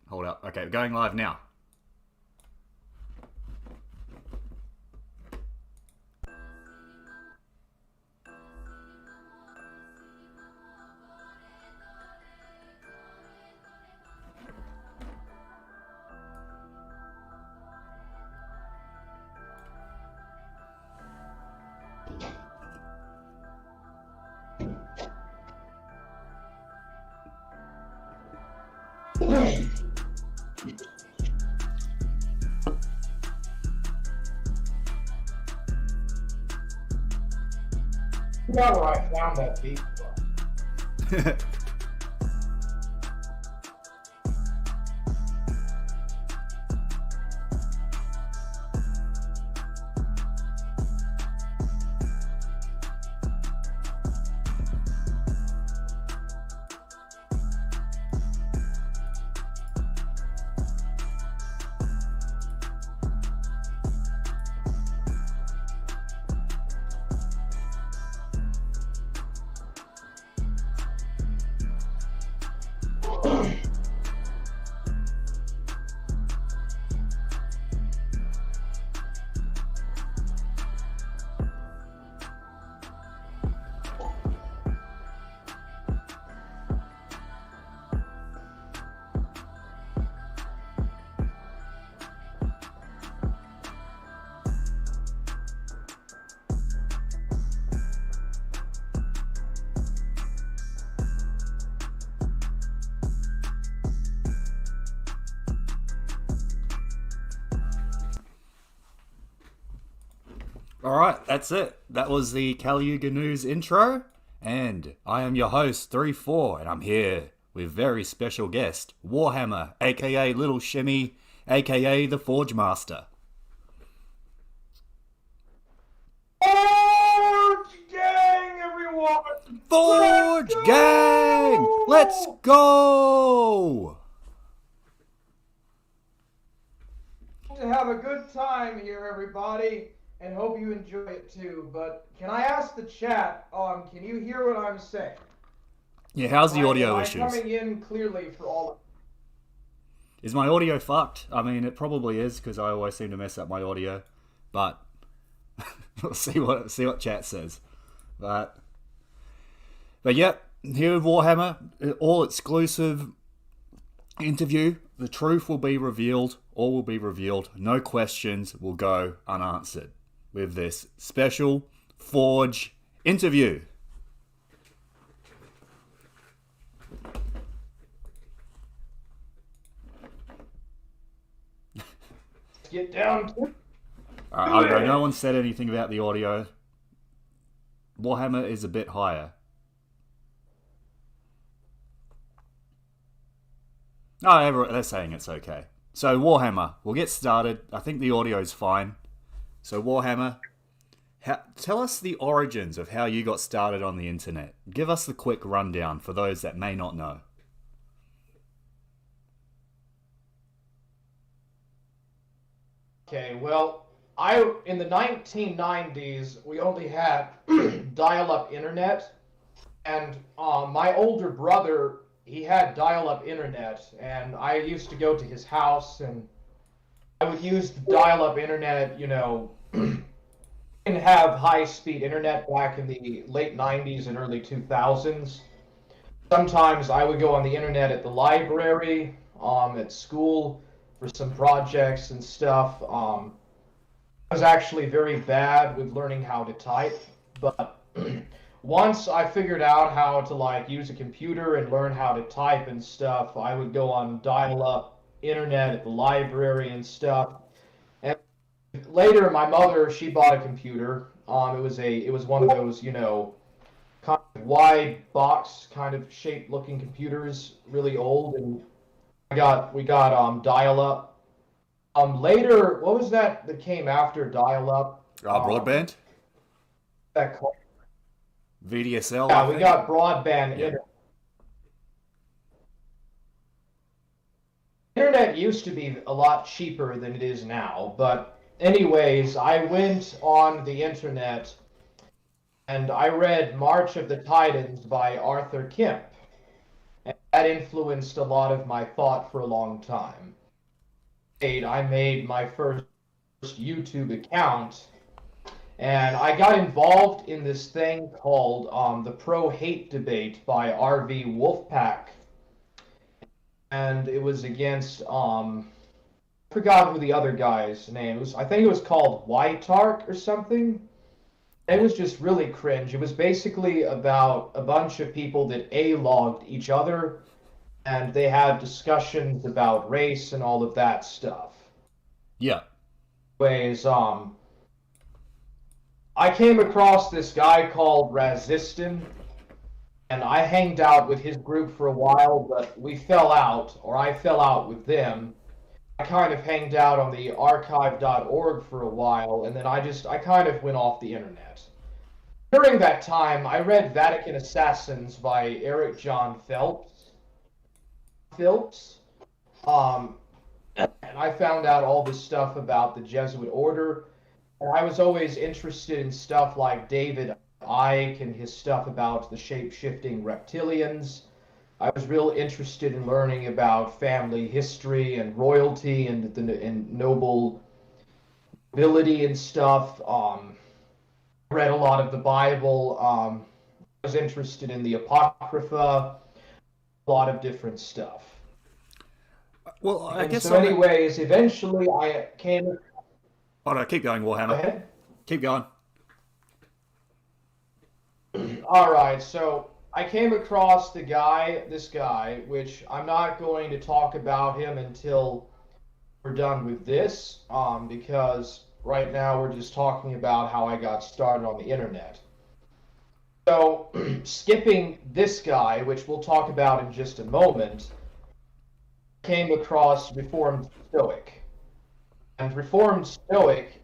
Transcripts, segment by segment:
Hold up. Okay, we're going live now. Yeah, where I found that beat. Alright, that's it. That was the Caliuga News intro. And I am your host, 3-4, and I'm here with very special guest, Warhammer, aka Little Shimmy, aka the Forge Master. Forge Gang, everyone! Forge Gang! Let's go! To have a good time here, everybody, and hope you enjoy it too. But can I ask the chat, can you hear what I'm saying? Yeah, how's the audio Am I issues? coming in clearly for all of Is my audio fucked? I mean, it probably is, because I always seem to mess up my audio. But we'll see what chat says. But yep, here with Warhammer, all exclusive interview. The truth will be revealed. All will be revealed. No questions will go unanswered with this special Forge interview. Get down to Okay, no one said anything about the audio. Warhammer is a bit higher. Oh, they're saying it's okay. So Warhammer, we'll get started. I think the audio's fine. So Warhammer, tell us the origins of how you got started on the internet. Give us the quick rundown for those that may not know. Okay, well, in the 1990s, we only had dial-up internet, and my older brother, he had dial-up internet, and I used to go to his house, and I would use the dial-up internet, you know, and have high-speed internet back in the late 90s and early 2000s. Sometimes I would go on the internet at the library, at school, for some projects and stuff. I was actually very bad with learning how to type, but once I figured out how to use a computer and learn how to type and stuff, I would go on dial-up internet at the library and stuff. And later, my mother, she bought a computer. It was one of those, you know, kind of wide box kind of shaped looking computers, really old, and we got dial-up. Later, what was that came after dial-up? Broadband? That called? VDSL? Yeah, we got broadband internet. Internet used to be a lot cheaper than it is now, but anyways, I went on the internet and I read March of the Titans by Arthur Kemp. And that influenced a lot of my thought for a long time. I made my first YouTube account, and I got involved in this thing called the Pro Hate Debate by RV Wolfpack, and it was against I forgot who the other guy's name was. I think it was called Whitark or something. It was just really cringe. It was basically about a bunch of people that A-logged each other, and they had discussions about race and all of that stuff. Yeah. Ways, I came across this guy called Razistan, and I hanged out with his group for a while, but we fell out, or I fell out with them. I kind of hanged out on the archive.org for a while, and then I kind of went off the internet. During that time, I read Vatican Assassins by Eric John Phelps. And I found out all this stuff about the Jesuit order. And I was always interested in stuff like David Icke and his stuff about the shape-shifting reptilians. I was real interested in learning about family history and royalty and noble nobility and stuff. Read a lot of the Bible. I was interested in the Apocrypha, a lot of different stuff. Well, I And guess so, anyways, eventually I came. Oh no, keep going, Go Warhammer. ahead. Keep going. All right, so I came across this guy, which I'm not going to talk about him until we're done with this, because right now we're just talking about how I got started on the internet. So, skipping this guy, which we'll talk about in just a moment, came across Reformed Stoic. And Reformed Stoic,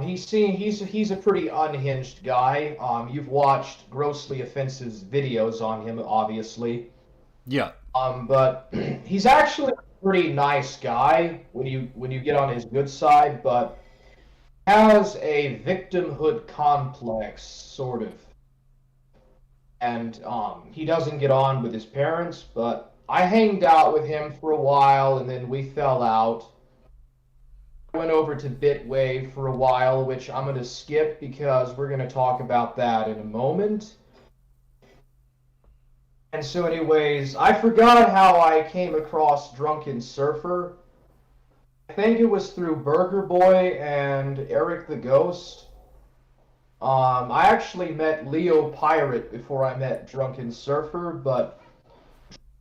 he's a pretty unhinged guy. You've watched Grossly Offensive videos on him, obviously. Yeah. But he's actually a pretty nice guy when you get on his good side, but has a victimhood complex, sort of. And he doesn't get on with his parents, but I hanged out with him for a while, and then we fell out. I went over to Bitwave for a while, which I'm going to skip because we're going to talk about that in a moment. And so anyways, I forgot how I came across Drunken Surfer. I think it was through Burger Boy and Eric the Ghost. I actually met Leo Pirate before I met Drunken Surfer, but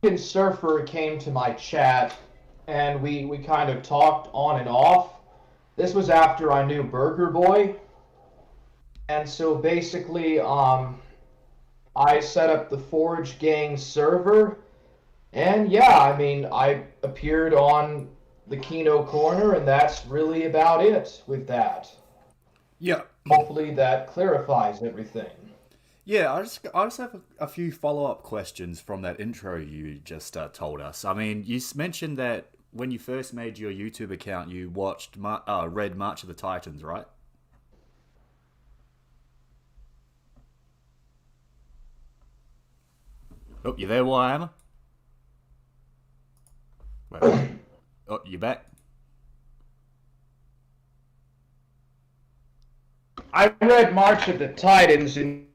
Drunken Surfer came to my chat, and we kind of talked on and off. This was after I knew Burger Boy. And so basically, I set up the Forge Gang server, and yeah, I mean, I appeared on the Kino Corner, and that's really about it with that. Yeah. Hopefully that clarifies everything. Yeah, I just have a few follow-up questions from that intro you just told us. I mean, you mentioned that when you first made your YouTube account, you watched read March of the Titans, right? Oh, you there, Warhammer? Wait. Oh, you back? I read March of the Titans in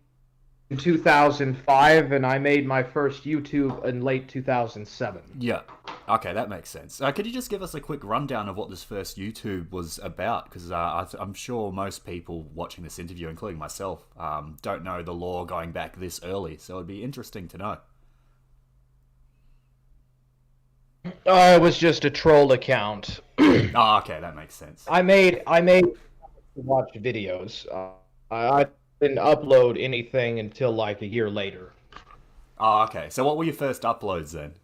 2005, and I made my first YouTube in late 2007. Yeah. Okay, that makes sense. Could you just give us a quick rundown of what this first YouTube was about? Because I'm sure most people watching this interview, including myself, don't know the lore going back this early, so it'd be interesting to know. It was just a troll account. Oh, okay, that makes sense. I made to watch videos. I didn't upload anything until like a year later. Oh, okay. So what were your first uploads then?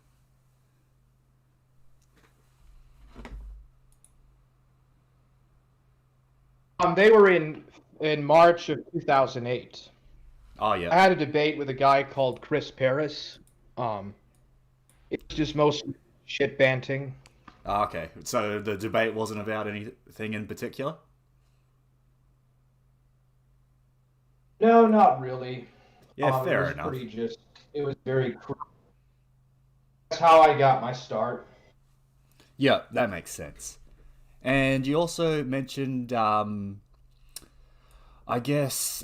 They were in March of 2008. Oh, I yeah. had a debate with a guy called Chris Paris. It's just mostly shit banting. Oh, okay. So the debate wasn't about anything in particular? No, not really. Yeah, It fair was enough. pretty just It was very crude. That's how I got my start. Yeah, that makes sense. And you also mentioned, I guess,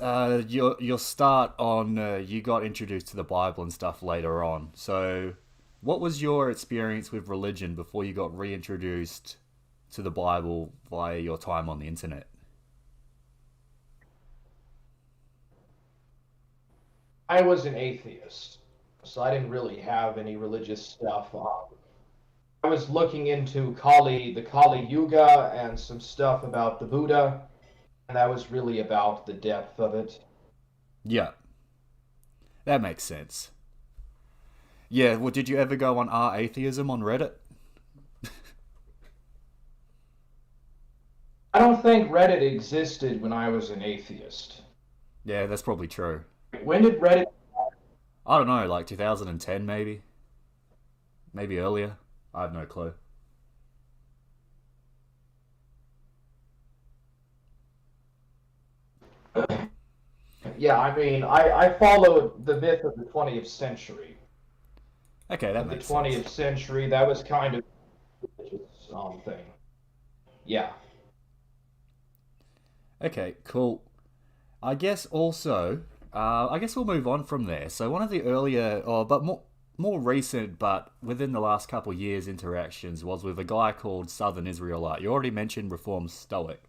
your start on you got introduced to the Bible and stuff later on. So, what was your experience with religion before you got reintroduced to the Bible via your time on the internet? I was an atheist, so I didn't really have any religious stuff. I was looking into the Kali Yuga and some stuff about the Buddha, and that was really about the depth of it. Yeah, that makes sense. Yeah, well, did you ever go on R Atheism on Reddit? I don't think Reddit existed when I was an atheist. Yeah, that's probably true. When did Reddit? I don't know, like 2010 maybe? Maybe earlier? I have no clue. Yeah, I mean, I followed the myth of the 20th century. Okay, that Of the makes sense. 20th century, that was kind of a religious thing. Yeah. Okay, cool. I guess also, I guess we'll move on from there. So one of the earlier, but more recent, but within the last couple of years, interactions was with a guy called Southern Israelite. You already mentioned Reformed Stoic,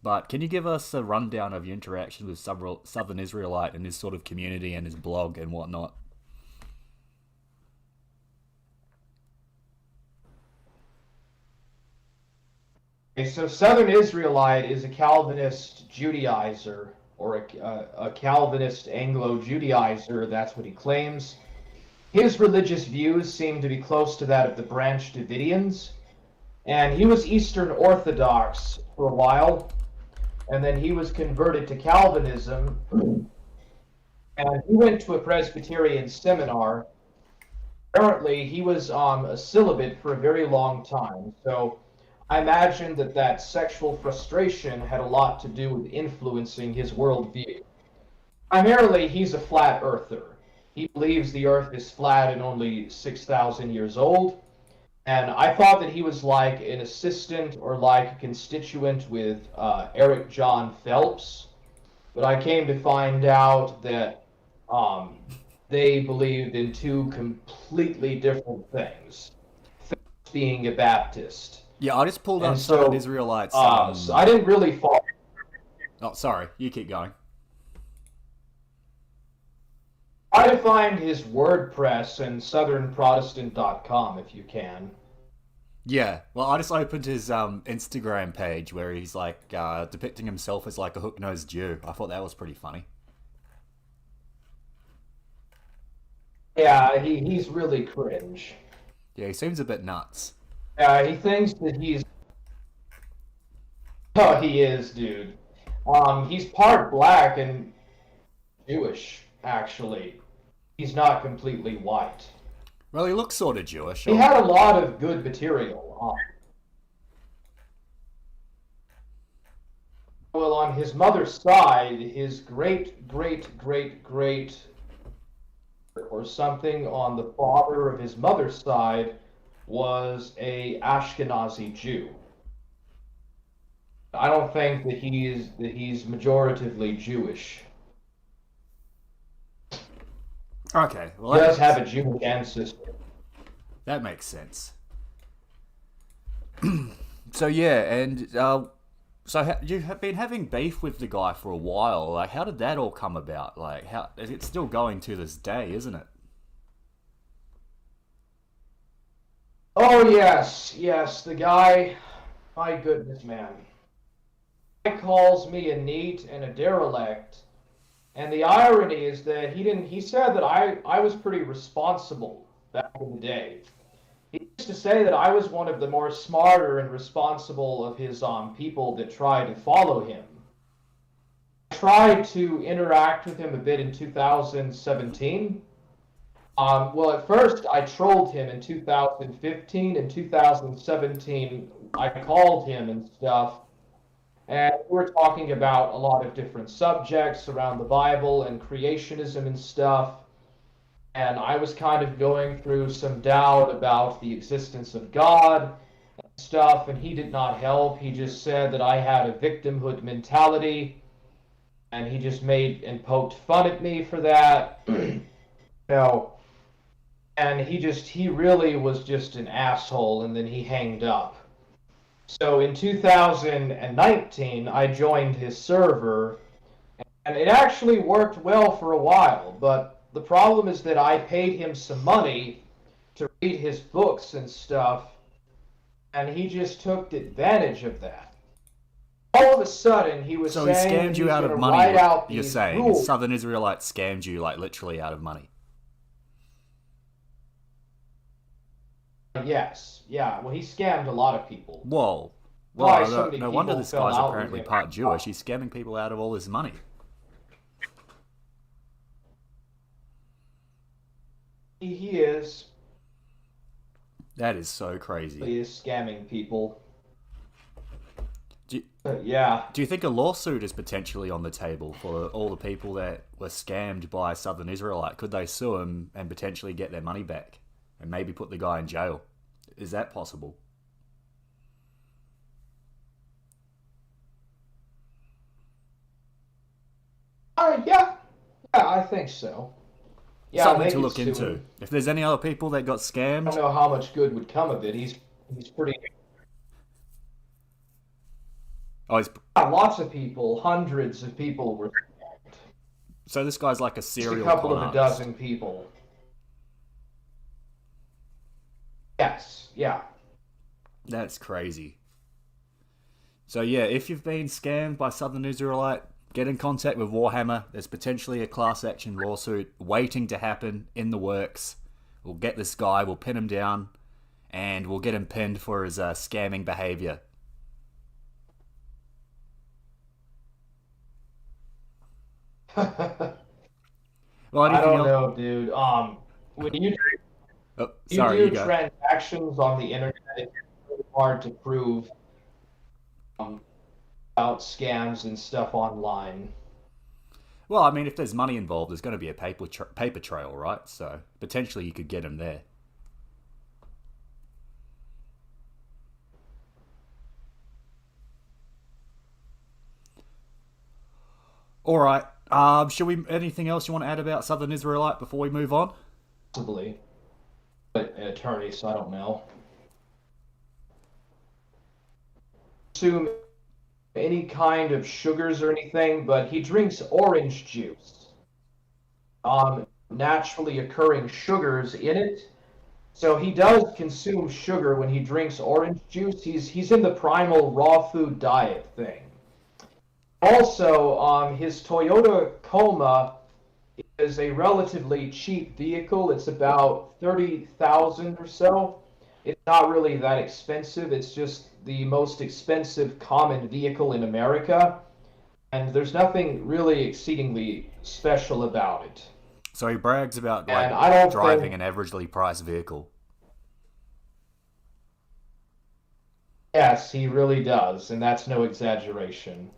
but can you give us a rundown of your interactions with Southern Israelite and his sort of community and his blog and whatnot? Okay, so Southern Israelite is a Calvinist Judaizer or a Calvinist Anglo Judaizer. That's what he claims. His religious views seem to be close to that of the Branch Davidians, and he was Eastern Orthodox for a while, and then he was converted to Calvinism, and he went to a Presbyterian seminar. Apparently, he was a celibate for a very long time, so I imagine that sexual frustration had a lot to do with influencing his worldview. Primarily, he's a flat earther. He believes the earth is flat and only 6,000 years old. And I thought that he was like an assistant or like a constituent with Eric John Phelps. But I came to find out that um, they believed in two completely different things. Phelps being a Baptist. Yeah, I just pulled And up Southern so, Israelites. so I didn't really follow. Oh, sorry, you keep going. Try to find his WordPress and southernprotestant.com if you can. Yeah, well, I just opened his Instagram page where he's like depicting himself as like a hook-nosed Jew. I thought that was pretty funny. Yeah, he's really cringe. Yeah, he seems a bit nuts. He thinks that he's. Oh, he is, dude. He's part black and Jewish, actually. He's not completely white. Well, he looks sort of Jewish. He had a lot of good material. Well, on his mother's side, his great, great, great, great, or something on the father of his mother's side was a Ashkenazi Jew. I don't think that he's majoratively Jewish. Okay, well He does have a Jewish ancestor. that makes sense. So yeah, and you have been having beef with the guy for a while. Like, how did that all come about? Like, how it's still going to this day, isn't it? Oh yes, yes, the guy. My goodness, man. He calls me a neat and a derelict. And the irony is that he didn't. He said that I was pretty responsible back in the day. He used to say that I was one of the more smarter and responsible of his people that tried to follow him. I tried to interact with him a bit in 2017. Well, at first I trolled him in 2015 and 2017. I called him and stuff, and we were talking about a lot of different subjects around the Bible and creationism and stuff. and I was kind of going through some doubt about the existence of God and stuff, and he did not help. He just said that I had a victimhood mentality, and he just made and poked fun at me for that. No, and he really was just an asshole, and then he hanged up. So in 2019, I joined his server, and it actually worked well for a while, but the problem is that I paid him some money to read his books and stuff, and he just took advantage of that. All of a sudden, he was So he saying that scammed he you was out going of to money, write out you're these saying? rules. Southern Israelites scammed you, like, literally out of money. Yes, yeah. Well, he scammed a lot of people. Whoa. Why Well, so many no wonder people this fell guy's out with apparently him. part Jewish. He's scamming people out of all his money. He is. That is so He crazy. is scamming people. Do you, Yeah. do you think a lawsuit is potentially on the table for all the people that were scammed by Southern Israelite? Could they sue him and potentially get their money back and maybe put the guy in jail? Is that possible? Yeah. Yeah, I think so. Yeah, Something they to could look sue into. him. If there's any other people that got I don't scammed, know how much good would come of it. He's pretty. oh, Yeah, lots of people, hundreds of people were. so this guy's like a Just a serial couple con of a artist. dozen people. Yes. Yeah. That's crazy. So yeah, if you've been scammed by Southern Israelite, get in contact with Warhammer. There's potentially a class action lawsuit waiting to happen in the works. We'll get this guy, we'll pin him down, and we'll get him pinned for his scamming behavior. I Well, anything don't else? know, dude. When Oh, you sorry, you do go. transactions on the internet, it's really hard to prove um, about scams and stuff online. Well, I mean, if there's money involved, there's going to be a paper trail, right? So potentially you could get him there. All right. Should we? Anything else you want to add about Southern Israelite before we move on? Possibly, but an attorney, so I don't know. Assume any kind of sugars or anything, but he drinks orange juice. Naturally occurring sugars in it. So he does consume sugar when he drinks orange juice. He's in the primal raw food diet thing. Also, his Toyota Coma is a relatively cheap vehicle. It's about 30,000 or so. It's not really that expensive. It's just the most expensive common vehicle in America, and there's nothing really exceedingly special about it. So he brags about like And I don't driving think, an averagely priced vehicle. yes, he really does, and that's no exaggeration.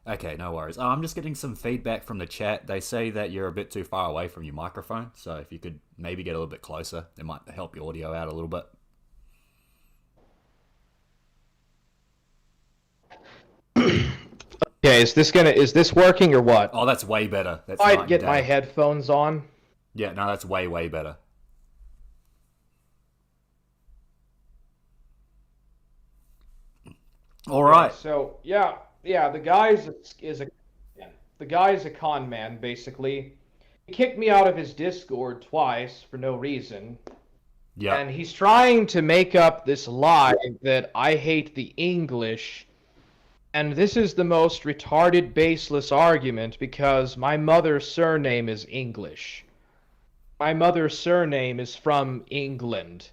Okay, no worries. I'm just getting some feedback from the chat. They say that you're a bit too far away from your microphone, so if you could maybe get a little bit closer, it might help your audio out a little bit. Okay, is this working or what? Oh, that's way better. That's I'd night and get my day. headphones on. Yeah, no, that's way better. All Okay, right. so yeah, the guy is a con man basically. He kicked me out of his Discord twice for no reason, Yep. and he's trying to make up this lie that I hate the English. And this is the most retarded, baseless argument because my mother's surname is English. My mother's surname is from England,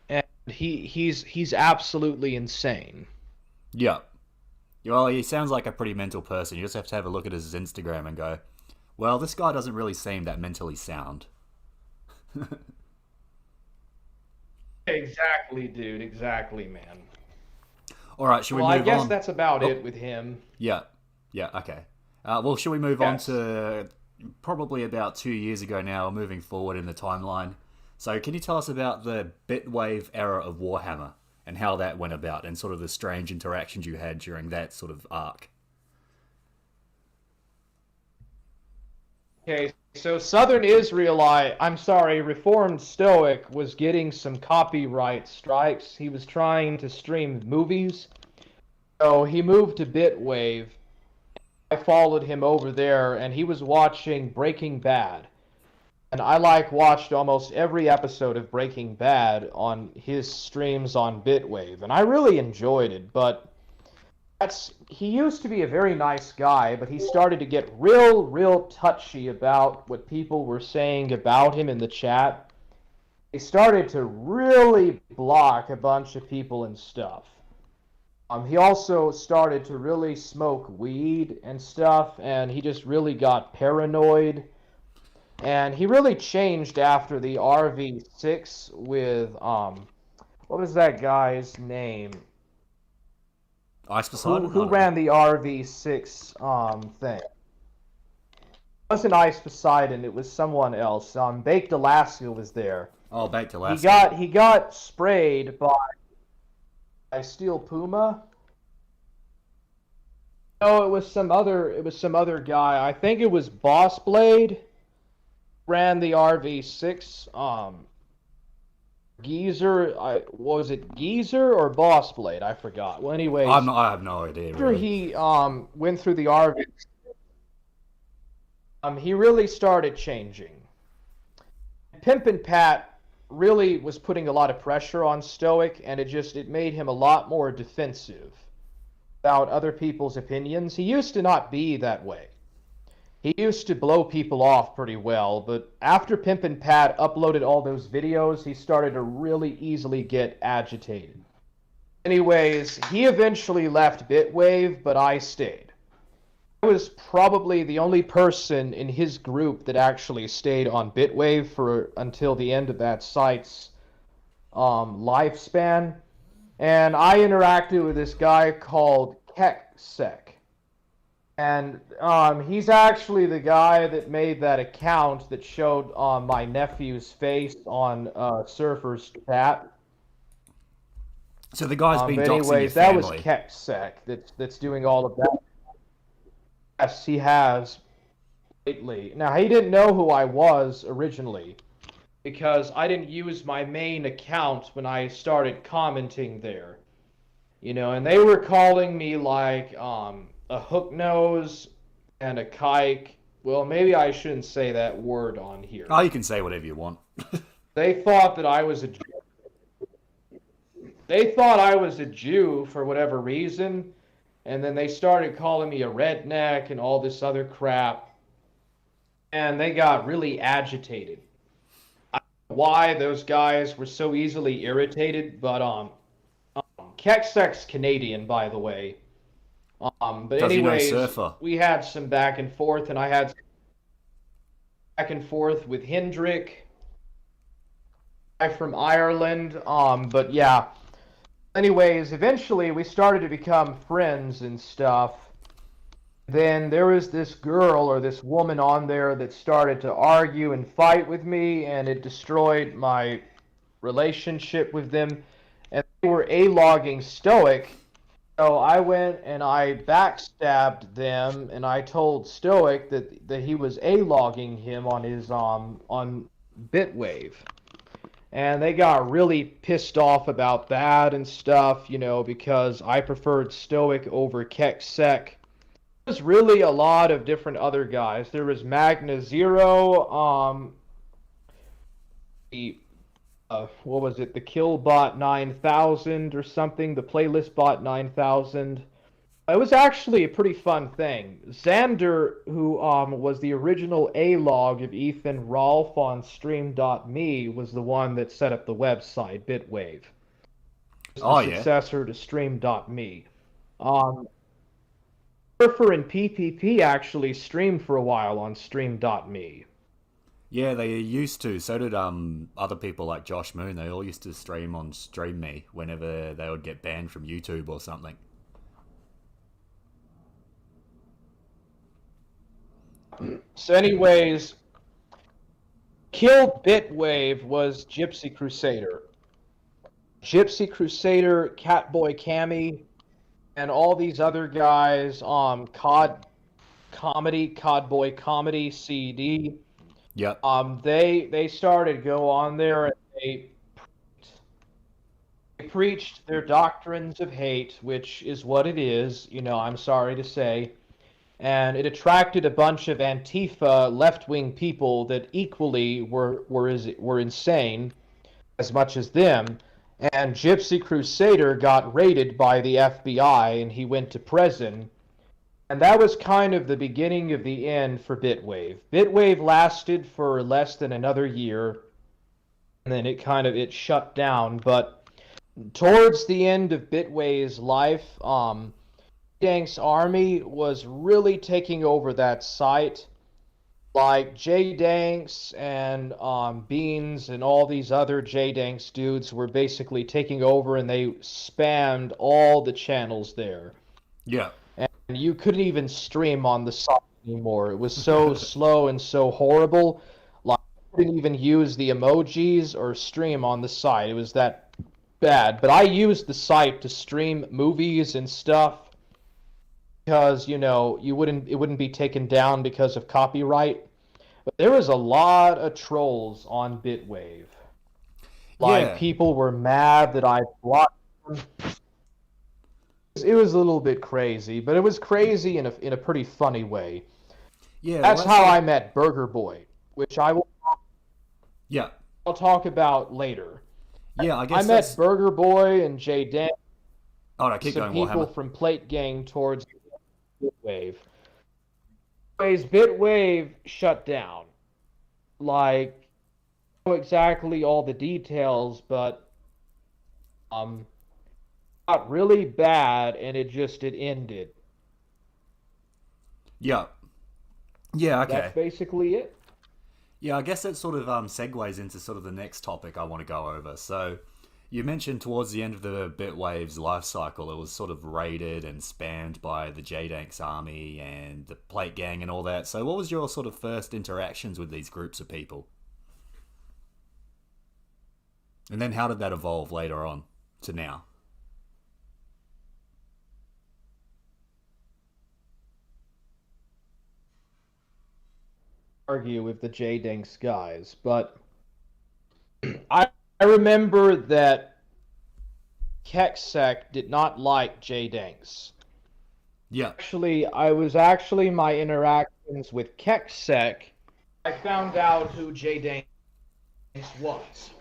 and he's absolutely insane. Yep. Well, he sounds like a pretty mental person. You just have to have a look at his Instagram and go, well, this guy doesn't really seem that mentally sound. Exactly, dude. Exactly, man. All right, should we Well, I move guess on? that's about Oh, it with him. yeah. Yeah, okay. Well, should we move on Yes. to probably about 2 years ago now, moving forward in the timeline. So, can you tell us about the Bitwave era of Warhammer and how that went about, and sort of the strange interactions you had during that sort of arc? Okay, so Southern Israelite, I'm sorry, Reformed Stoic was getting some copyright strikes. He was trying to stream movies, so he moved to Bitwave. I followed him over there, and he was watching Breaking Bad. And I watched almost every episode of Breaking Bad on his streams on Bitwave, and I really enjoyed it, but he used to be a very nice guy, but he started to get real touchy about what people were saying about him in the chat. He started to really block a bunch of people and stuff. He also started to really smoke weed and stuff, and he just really got paranoid. And he really changed after the RV6 with what was that guy's name? Ice Poseidon? Who ran the RV6 thing? It wasn't Ice Poseidon, it was someone else. Baked Alaska was there. Oh, Baked Alaska. He got sprayed by Steel Puma. No, it was some other guy. I think it was Boss Blade ran the RV6. Geezer, was it Geezer or Boss Blade? I forgot. Well, anyways, I have no idea. After Really. he went through the RV, he really started changing. Pimpin' Pat really was putting a lot of pressure on Stoic, and it made him a lot more defensive about other people's opinions. He used to not be that way. He used to blow people off pretty well, but after Pimpin' Pat uploaded all those videos, he started to really easily get agitated. Anyways, he eventually left Bitwave, but I stayed. I was probably the only person in his group that actually stayed on Bitwave until the end of that site's lifespan. And I interacted with this guy called KekSec. And he's actually the guy that made that account that showed my nephew's face on Surfer's chat. So the guy's been doxing your anyways, that was KekSec that's doing all of that. Yes, he has lately. Now, he didn't know who I was originally because I didn't use my main account when I started commenting there. You know, and they were calling me like a hook nose and a kike. Well, maybe I shouldn't say that word on here. Oh, you can say whatever you want. They thought that I was a Jew. They thought I was a Jew for whatever reason, and then they started calling me a redneck and all this other crap, and they got really agitated. I don't know why those guys were so easily irritated, but KekSec's Canadian, by the way. But Does anyways, he know Surfer? we had some back and forth, and I had back and forth with Hendrik, guy from Ireland. But yeah. Anyways, eventually we started to become friends and stuff. Then there was this girl or this woman on there that started to argue and fight with me, and it destroyed my relationship with them. And they were A-logging Stoic. So I went and I backstabbed them, and I told Stoic that he was A-logging him on his on Bitwave. And they got really pissed off about that and stuff, you know, because I preferred Stoic over KekSec. There's really a lot of different other guys. There was Magna Zero, what was it, the Killbot 9000 or something, the Playlist Bot 9000. It was actually a pretty fun thing. Xander, who was the original A-log of Ethan Rolfe on Stream.me, was the one that set up the website, Bitwave. Oh, the yeah. successor to Stream.me. Surfer and PPP actually streamed for a while on Stream.me. Yeah, they used to. So did other people like Josh Moon. They all used to stream on StreamMe whenever they would get banned from YouTube or something. So, anyways, killed Bitwave was Gypsy Crusader. Gypsy Crusader, Catboy Cammy, and all these other guys, Codboy Comedy CD. Yep. They started to go on there and they preached their doctrines of hate, which is what it is. I'm sorry to say. And it attracted a bunch of Antifa left-wing people that equally were insane as much as them. And Gypsy Crusader got raided by the FBI and he went to prison. And that was kind of the beginning of the end for Bitwave. Bitwave lasted for less than another year, and then it shut down. But towards the end of Bitwave's life, Dank's army was really taking over that site. Like J Danks and Beans and all these other J Danks dudes were basically taking over, and they spammed all the channels there. Yeah. And you couldn't even stream on the site anymore. It was so slow and so horrible. Like, you couldn't even use the emojis or stream on the site. It was that bad. But I used the site to stream movies and stuff because it wouldn't be taken down because of copyright. But there was a lot of trolls on Bitwave. Like, Yeah. people were mad that I blocked them. It was a little bit crazy, but it was crazy in a pretty funny way. Yeah. That's how I met Burger Boy, which Yeah. I'll talk about later. Yeah, I guess I met Burger Boy and Jay Dan, Oh, no, keep some going, people Warhammer. from Plate Gang towards Bitwave. Anyways, Bitwave shut down. Like, I don't know exactly all the details, but got really bad, and it ended. Yeah. Yeah, okay. That's basically it. Yeah, I guess that sort of segues into sort of the next topic I want to go over. So, you mentioned towards the end of the Bitwave's life cycle, it was sort of raided and spammed by the J-Danks army and the Plate Gang and all that. So, what was your sort of first interactions with these groups of people? And then how did that evolve later on to now? Argue with the J Dinks guys, but I remember that Keksek did not like J Dinks. Yeah. I was my interactions with Keksek, I found out who J Dinks was.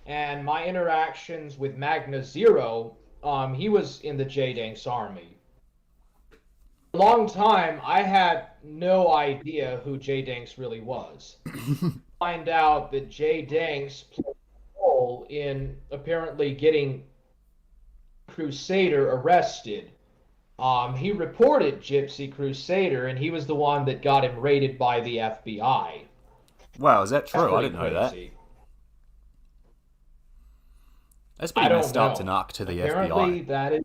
And my interactions with Magna Zero, he was in the J Dinks army. A long time, I had no idea who J Dinks really was. Find out that J Danks played a role in apparently getting Crusader arrested. He reported Gypsy Crusader, and he was the one that got him raided by the FBI. Wow, is that That's true? I pretty didn't know that. crazy. That's I pretty don't messed up to know. knock to the Apparently, FBI. that is.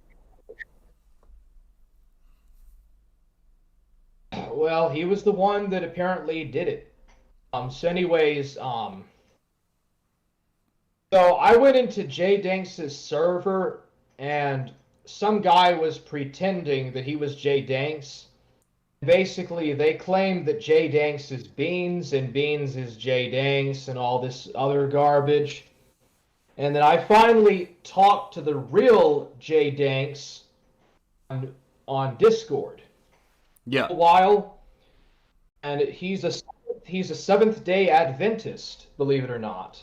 Well, he was the one that apparently did it. So I went into J Danks' server, and some guy was pretending that he was J Danks. Basically, they claimed that J Danks is Beans, and Beans is J Danks, and all this other garbage. And then I finally talked to the real J Danks on Discord Yeah. a while, and he's a Seventh Day Adventist, believe it or not.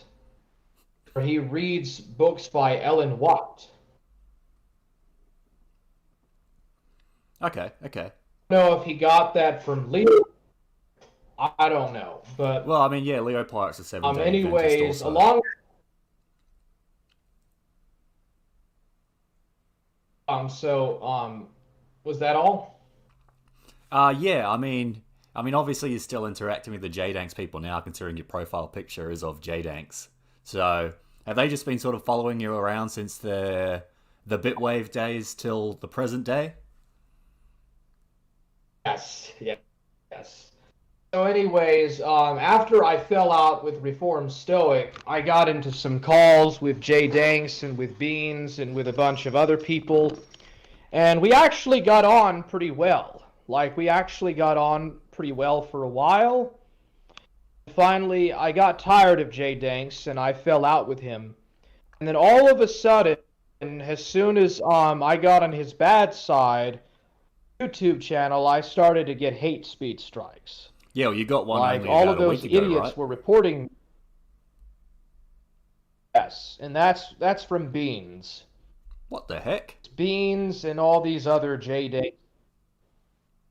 He reads books by Ellen White. Okay, okay. I don't know if he got that from Leo. I don't know, but Well, I mean, yeah, Leo Pike's a seven-day Adventist anyways, also. was that all? Yeah, I mean, obviously you're still interacting with the J-Danks people now, considering your profile picture is of J-Danks. So, have they just been sort of following you around since the Bitwave days till the present day? Yes, yes, yes. So, anyways, after I fell out with Reformed Stoic, I got into some calls with Jay Danks and with Beans and with a bunch of other people, and we actually got on pretty well. Like, we actually got on pretty well for a while. Finally, I got tired of Jay Danks and I fell out with him. And then all of a sudden, as soon as I got on his bad side, YouTube channel, I started to get hate speech strikes. Yeah, well, you got one Like only all about of a those week ago, idiots right? were reporting. Yes, and that's from Beans. What the heck? Beans and all these other J-Day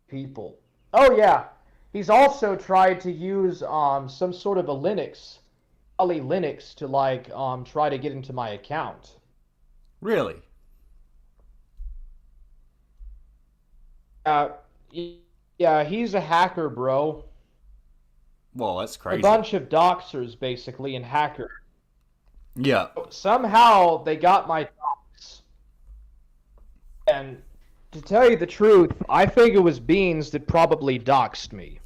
people. Oh yeah, he's also tried to use some sort of a Linux, Kali Linux, to like try to get into my account. Really? Uh, yeah, he's a hacker, bro. Well, that's A crazy. bunch of doxers basically and hackers. Yeah. Somehow they got my docs, and to tell you the truth, I think it was Beans that probably doxed me.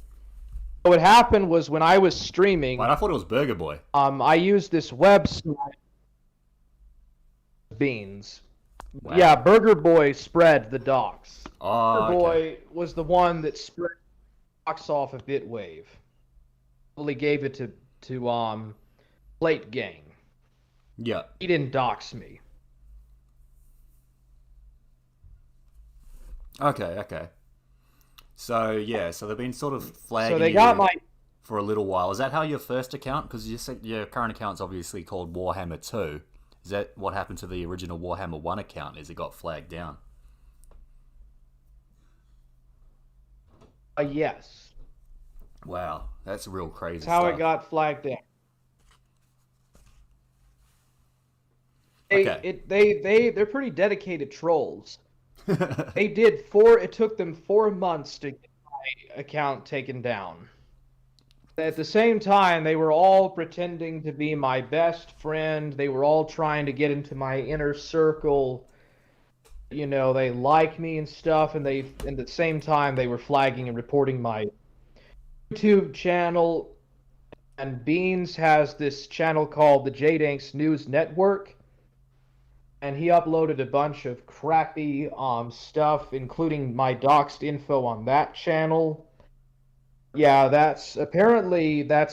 What happened was when I was streaming, But I thought it was Burger Boy. I used this website, Beans. Wow. Yeah, Burger Boy spread the docs. Oh, Burger okay. Boy was the one that spread docs off of Bitwave. Probably gave it to Plate Gang. Yeah. He didn't dox me. Okay. So, yeah, so they've been sort of flagging So they got you my for a little while. Is that how your first account? Because you said your current account's obviously called Warhammer 2. Is that what happened to the original Warhammer 1 account? Is it got flagged down? yes. Wow, that's real crazy That's how stuff. it got flagged down. Okay. They're pretty dedicated trolls. It took them 4 months to get my account taken down. At the same time, they were all pretending to be my best friend. They were all trying to get into my inner circle. You know, they like me and stuff, and at the same time they were flagging and reporting my YouTube channel. And Beans has this channel called the J-Danks News Network, and he uploaded a bunch of crappy stuff, including my doxed info on that channel. Yeah, that's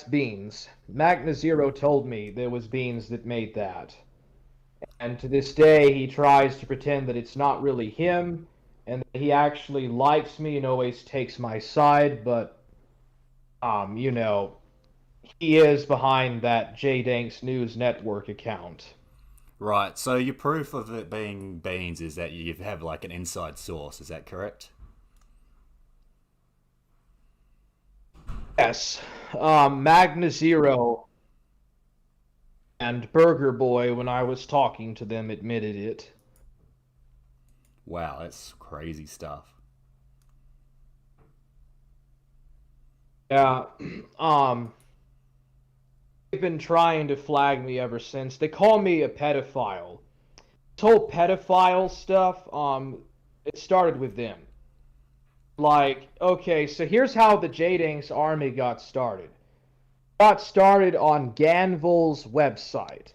Beans. Magna Zero told me there was Beans that made that. And to this day, he tries to pretend that it's not really him, and that he actually likes me and always takes my side, but, you know, he is behind that J Danks News Network account. Right, so your proof of it being Beans is that you have like an inside source, is that correct? Yes, Magna Zero and Burger Boy, when I was talking to them, admitted it. Wow, that's crazy stuff. Yeah, um, they've been trying to flag me ever since. They call me a pedophile. This whole pedophile stuff, it started with them. Like, okay, so here's how the Jadanks army got started. Got started on Ganvol's website.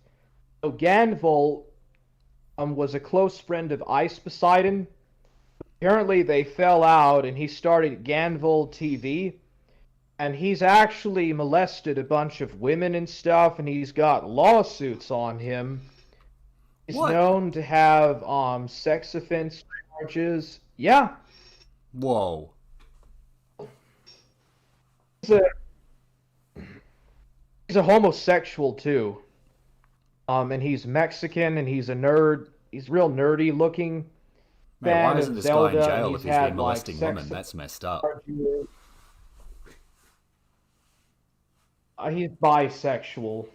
So Ganvol was a close friend of Ice Poseidon. Apparently they fell out and he started Ganvol TV. And he's actually molested a bunch of women and stuff, and he's got lawsuits on him. He's What? known to have sex offense charges. Yeah, Whoa. he's a he's a homosexual too. And he's Mexican and he's a nerd. He's real nerdy looking. Man, why Fan isn't of this guy in Zelda, and jail if he's he's been had like molesting sex women? That's messed up. charges. He's bisexual.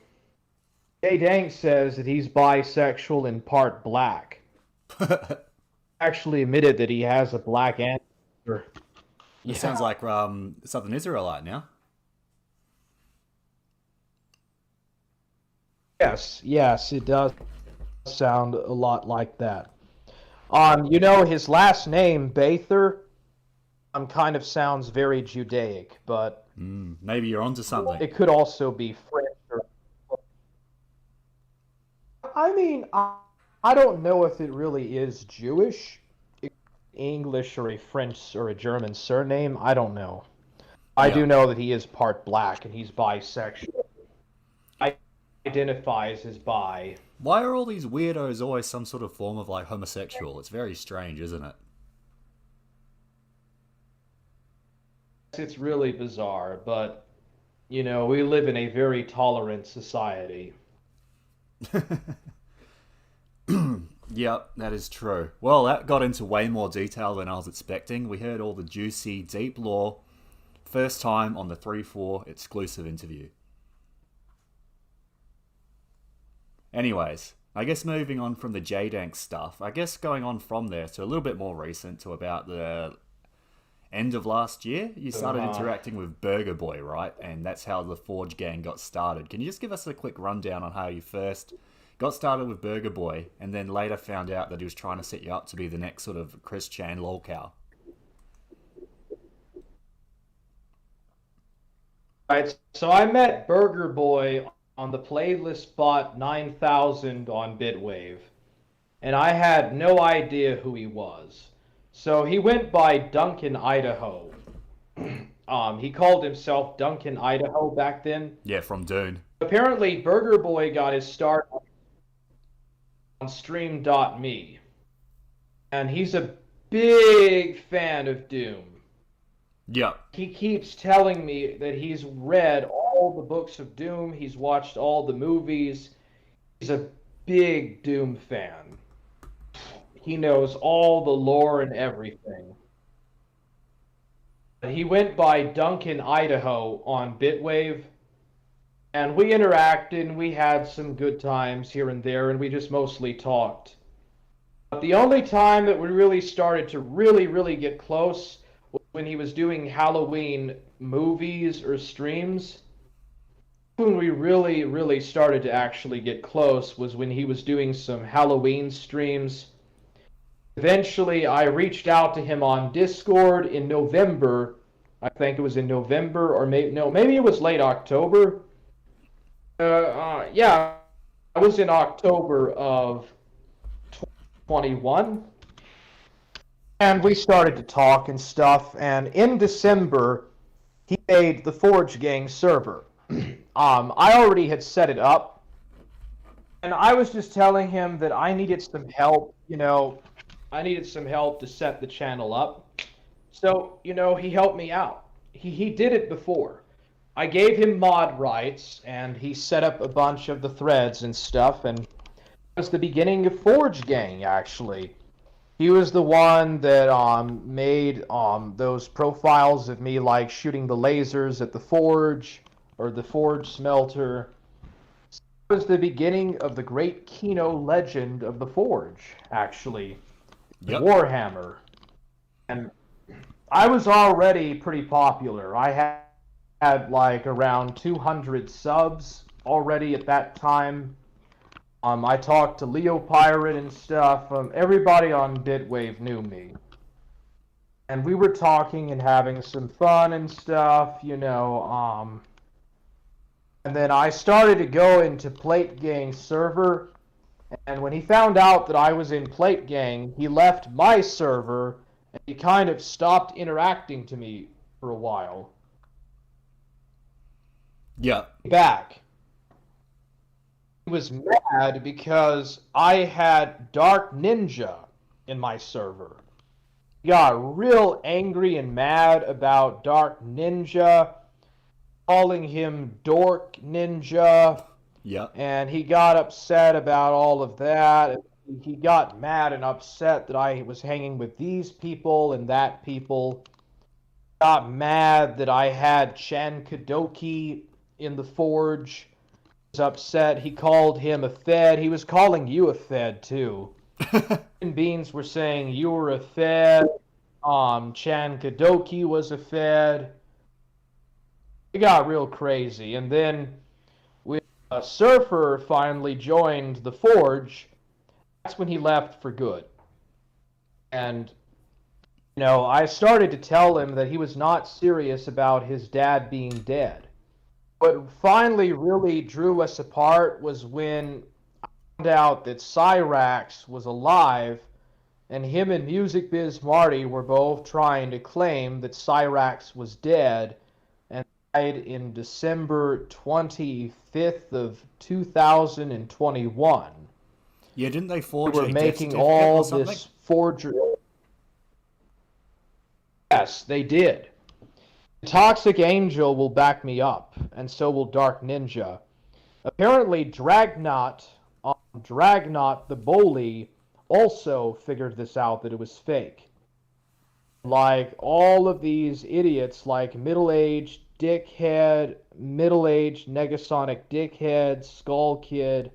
Jay Dank says that he's bisexual in part black. Actually admitted that he has a black ancestor. This Yeah. sounds like Southern Israelite now. Yes, it does sound a lot like that. His last name, Bather, kind of sounds very Judaic, but Maybe you're onto something. It could also be French. Or, I mean, I don't know if it really is Jewish, English, or a French or a German surname. I don't know. I Yeah. do know that he is part black and he's bisexual. I identifies as bi. Why are all these weirdos always some sort of form of like homosexual? It's very strange, isn't It's really bizarre, but we live in a very tolerant society. it? Yep, that is true. Well, that got into way more detail than I was expecting. We heard all the juicy, deep lore, first time on the 3-4 exclusive interview. Anyways, I guess moving on from the J-Dank stuff, I guess going on from there to a little bit more recent, to about the end of last year, you started interacting with Burger Boy, right? And that's how the Forge Gang got started. Can you just give us a quick rundown on how you first got started with Burger Boy and then later found out that he was trying to set you up to be the next sort of Chris Chan lolcow? Right, so I met Burger Boy on the playlist bot 9000 on Bitwave, and I had no idea who he was. So he went by Duncan Idaho. He called himself Duncan Idaho back then. Yeah, from Dune. Apparently, Burger Boy got his start on Stream.me, and he's a big fan of Doom. Yep. He keeps telling me that he's read all the books of Doom, he's watched all the movies. He's a big Doom fan. He knows all the lore and everything. He went by Duncan Idaho on Bitwave, and we interacted and we had some good times here and there, and we just mostly talked. But the only time that we really started to really get close was when he was doing Halloween movies or streams. When we really started to actually get close was when he was doing some Halloween streams. Eventually, I reached out to him on Discord in November. I think it was in November, or maybe it was late October. Yeah, it was in October of 21. And we started to talk and stuff, and in December, he made the Forge Gang server. I already had set it up, and I was just telling him that I needed some help, I needed some help to set the channel up. So, he helped me out. He did it before. I gave him mod rights, and he set up a bunch of the threads and stuff, and it was the beginning of Forge Gang, actually. He was the one that made those profiles of me, like shooting the lasers at the forge, or the forge smelter. It was the beginning of the great Kino legend of the Forge, actually. Yep. Warhammer. And I was already pretty popular. I had like around 200 subs already at that time. I talked to Leo Pirate and stuff. Everybody on Bitwave knew me. And we were talking and having some fun and stuff, and then I started to go into Plate Gang server, and when he found out that I was in Plate Gang, he left my server, and he kind of stopped interacting to me for a while. Yep. Back. He was mad because I had Dark Ninja in my server. He got real angry and mad about Dark Ninja, calling him Dork Ninja. Yep. And he got upset about all of that. He got mad and upset that I was hanging with these people and that people. Got mad that I had Chan Kadoki in the Forge. He was upset. He called him a Fed. He was calling you a Fed too. And Beans were saying you were a Fed. Chan Kadoki was a Fed. It got real crazy. And then when Surfer finally joined the Forge, that's when he left for good. And I started to tell him that he was not serious about his dad being dead. What finally really drew us apart was when I found out that Cyrax was alive, and him and Music Biz Marty were both trying to claim that Cyrax was dead and died in December 25th of 2021. Yeah, didn't they They forge were a death making certificate or all something? this forgery. Yes, they did. Toxic Angel will back me up, and so will Dark Ninja. Apparently, Dragnot the bully also figured this out, that it was fake. Like all of these idiots, like middle-aged Negasonic dickhead, Skull Kid,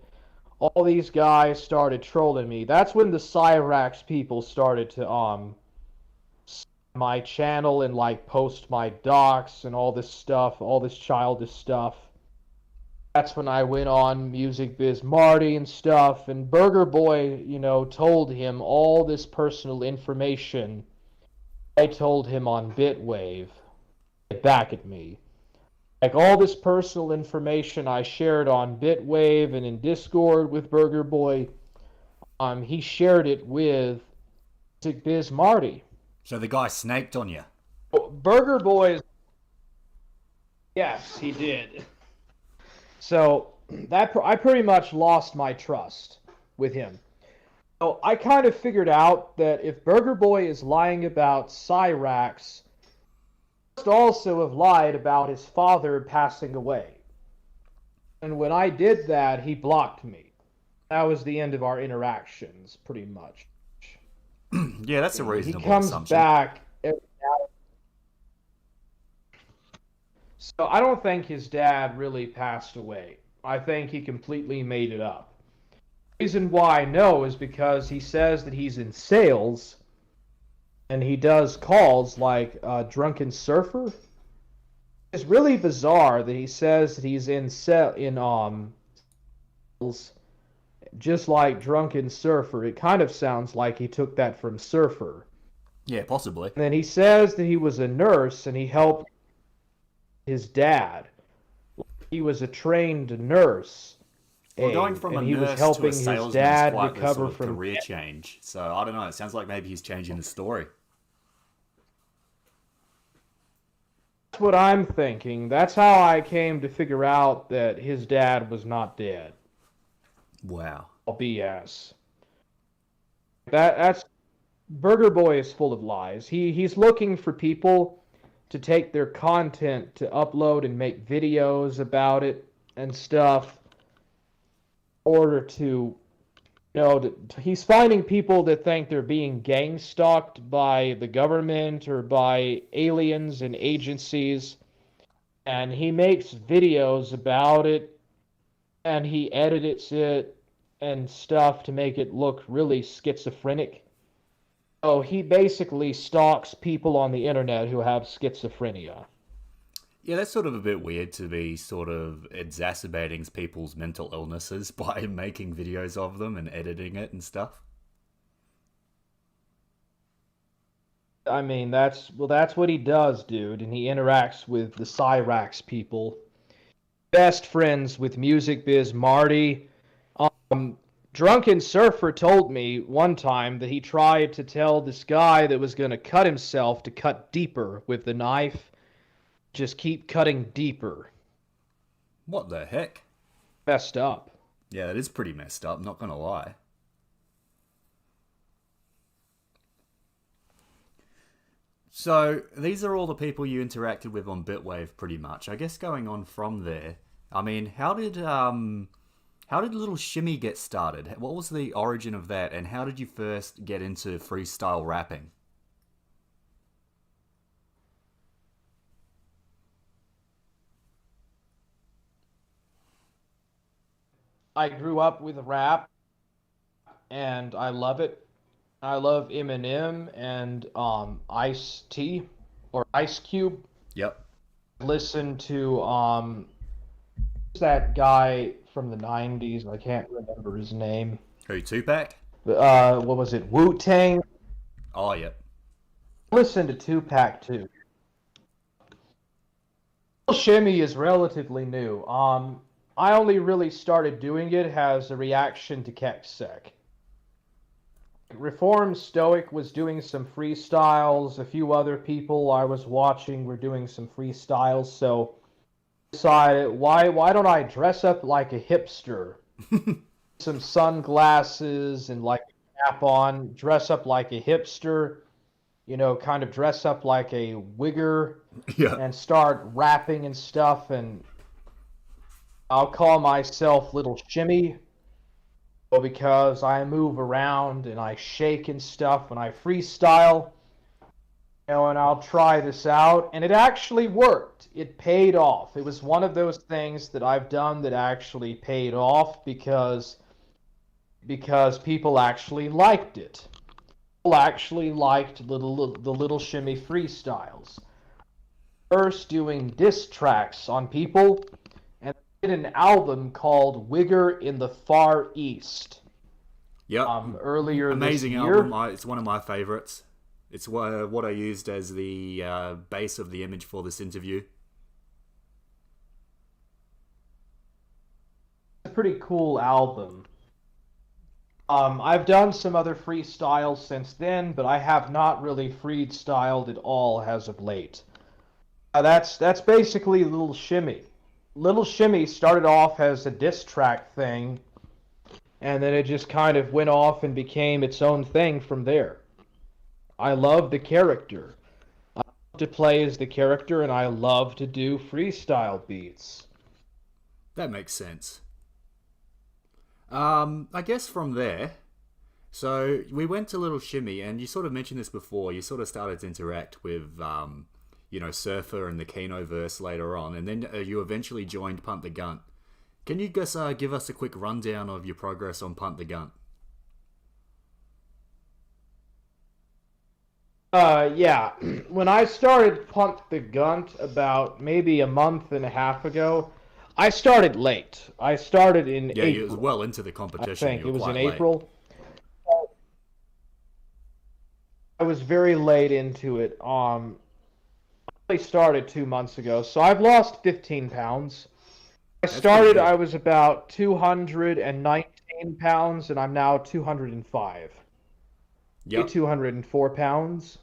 all these guys started trolling me. That's when the Cyrax people started to my channel and like post my docs and all this stuff, all this childish stuff. That's when I went on Music Biz Marty and stuff, and Burger Boy, told him all this personal information. I told him on Bitwave. Get back at me. Like all this personal information I shared on Bitwave and in Discord with Burger Boy, he shared it with Music Biz Marty. So the guy snaked on you. Burger Boy, yes, he did. So that I pretty much lost my trust with him. So I kind of figured out that if Burger Boy is lying about Cyrax, he must also have lied about his father passing away. And when I did that, he blocked me. That was the end of our interactions, pretty much. Yeah, that's a He reasonable comes assumption. back every now. So I don't think his dad really passed away. I think he completely made it up. The reason why I know is because he says that he's in sales and he does calls like Drunken Surfer. It's really bizarre that he says that he's in sales, just like Drunken Surfer. It kind of sounds like he took that from Surfer. Yeah, possibly. And then he says that he was a nurse and he helped his dad. He was a trained nurse. Well, going from a he was nurse to a helping his salesman is dad quite the recover sort of from. career change. So I don't know. It sounds like maybe he's changing his story. That's what I'm thinking. That's how I came to figure out that his dad was not dead. Wow. All BS. That's Burger Boy is full of lies. He's looking for people to take their content to upload and make videos about it and stuff in order to he's finding people that think they're being gang stalked by the government or by aliens and agencies, and he makes videos about it and he edits it and stuff to make it look really schizophrenic. So he basically stalks people on the internet who have schizophrenia. Yeah, that's sort of a bit weird to be sort of exacerbating people's mental illnesses by making videos of them and editing it and stuff. I mean, that's what he does, dude, and he interacts with the Cyrax people. Best friends with Music Biz Marty. Drunken Surfer told me one time that he tried to tell this guy that was going to cut himself to cut deeper with the knife. Just keep cutting deeper. What the heck? Messed up. Yeah, that is pretty messed up, not gonna lie. So, these are all the people you interacted with on Bitwave, pretty much. I guess going on from there, I mean, how did Little Shimmy get started? What was the origin of that, and how did you first get into freestyle rapping? I grew up with rap, and I love it. I love Eminem and Ice T or Ice Cube. Yep. Listen to who's that guy from the '90s? I can't remember his name. Who, Tupac? What was it? Wu Tang. Oh, yep. Listen to Tupac too. Shimmy is relatively new. I only really started doing it as a reaction to Keksec. Reformed Stoic was doing some freestyles. A few other people I was watching were doing some freestyles. So I decided, why don't I dress up like a hipster? Some sunglasses and like a cap on, dress up like a hipster, kind of dress up like a wigger Yeah. and start rapping and stuff. And I'll call myself Little Shimmy because I move around and I shake and stuff and I freestyle. And I'll try this out. And it actually worked. It paid off. It was one of those things that I've done that actually paid off because people actually liked it. People actually liked the Little Shimmy freestyles. First doing diss tracks on people, and did an album called Wigger in the Far East. Yep. Earlier Amazing this year. album. It's one of my favorites. It's what I used as the base of the image for this interview. It's a pretty cool album. I've done some other freestyles since then, but I have not really freestyled at all as of late. That's basically Little Shimmy. Little Shimmy started off as a diss track thing, and then it just kind of went off and became its own thing from there. I love the character. I love to play as the character, and I love to do freestyle beats. That makes sense. I guess from there, so we went to Little Shimmy, and you sort of mentioned this before. You sort of started to interact with, Surfer and the Kenoverse later on, and then you eventually joined Punt the Gun. Can you guys give us a quick rundown of your progress on Punt the Gun? Yeah. When I started Punt the Gun about maybe a month and a half ago, I started late. I started in Yeah, April. you was well into the competition. I think You it were was in quite late. April. I was very late into it. I started 2 months ago, so I've lost 15 pounds. I That's pretty started, good. I was about 219 pounds, and I'm now 205. Yep. 204 pounds.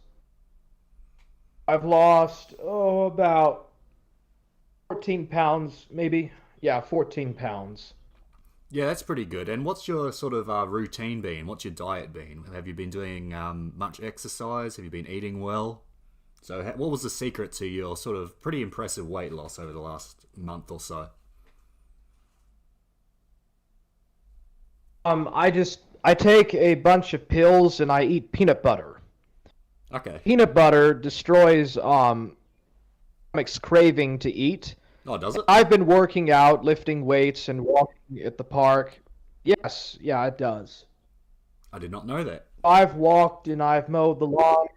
I've lost, about 14 pounds, maybe. Yeah, 14 pounds. Yeah, that's pretty good. And what's your sort of routine been? What's your diet been? Have you been doing much exercise? Have you been eating well? So, what was the secret to your sort of pretty impressive weight loss over the last month or so? I take a bunch of pills and I eat peanut butter. Okay. Peanut butter destroys stomach's craving to eat. Oh, does it? I've been working out, lifting weights, and walking at the park. Yes, yeah, it does. I did not know that. I've walked and I've mowed the lawn,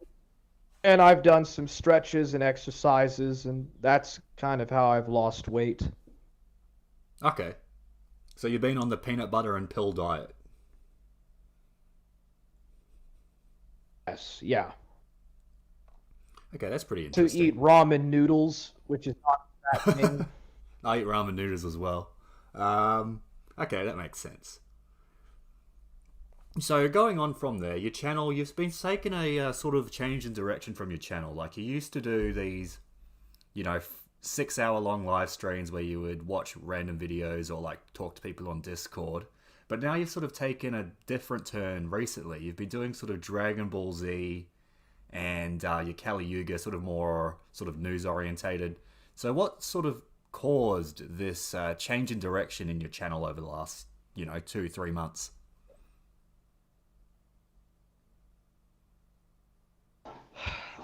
and I've done some stretches and exercises, and that's kind of how I've lost weight. Okay. So you've been on the peanut butter and pill diet. Yes, yeah. Okay, that's pretty To interesting. eat ramen noodles, which is not that thing. I eat ramen noodles as well. Okay, that makes sense. So going on from there, your channel, you've been taking a sort of change in direction from your channel. Like you used to do these, 6 hour long live streams where you would watch random videos or like talk to people on Discord. But now you've sort of taken a different turn recently. You've been doing sort of Dragon Ball Z and your Kali Yuga, sort of more sort of news orientated. So what sort of caused this change in direction in your channel over the last, 2-3 months?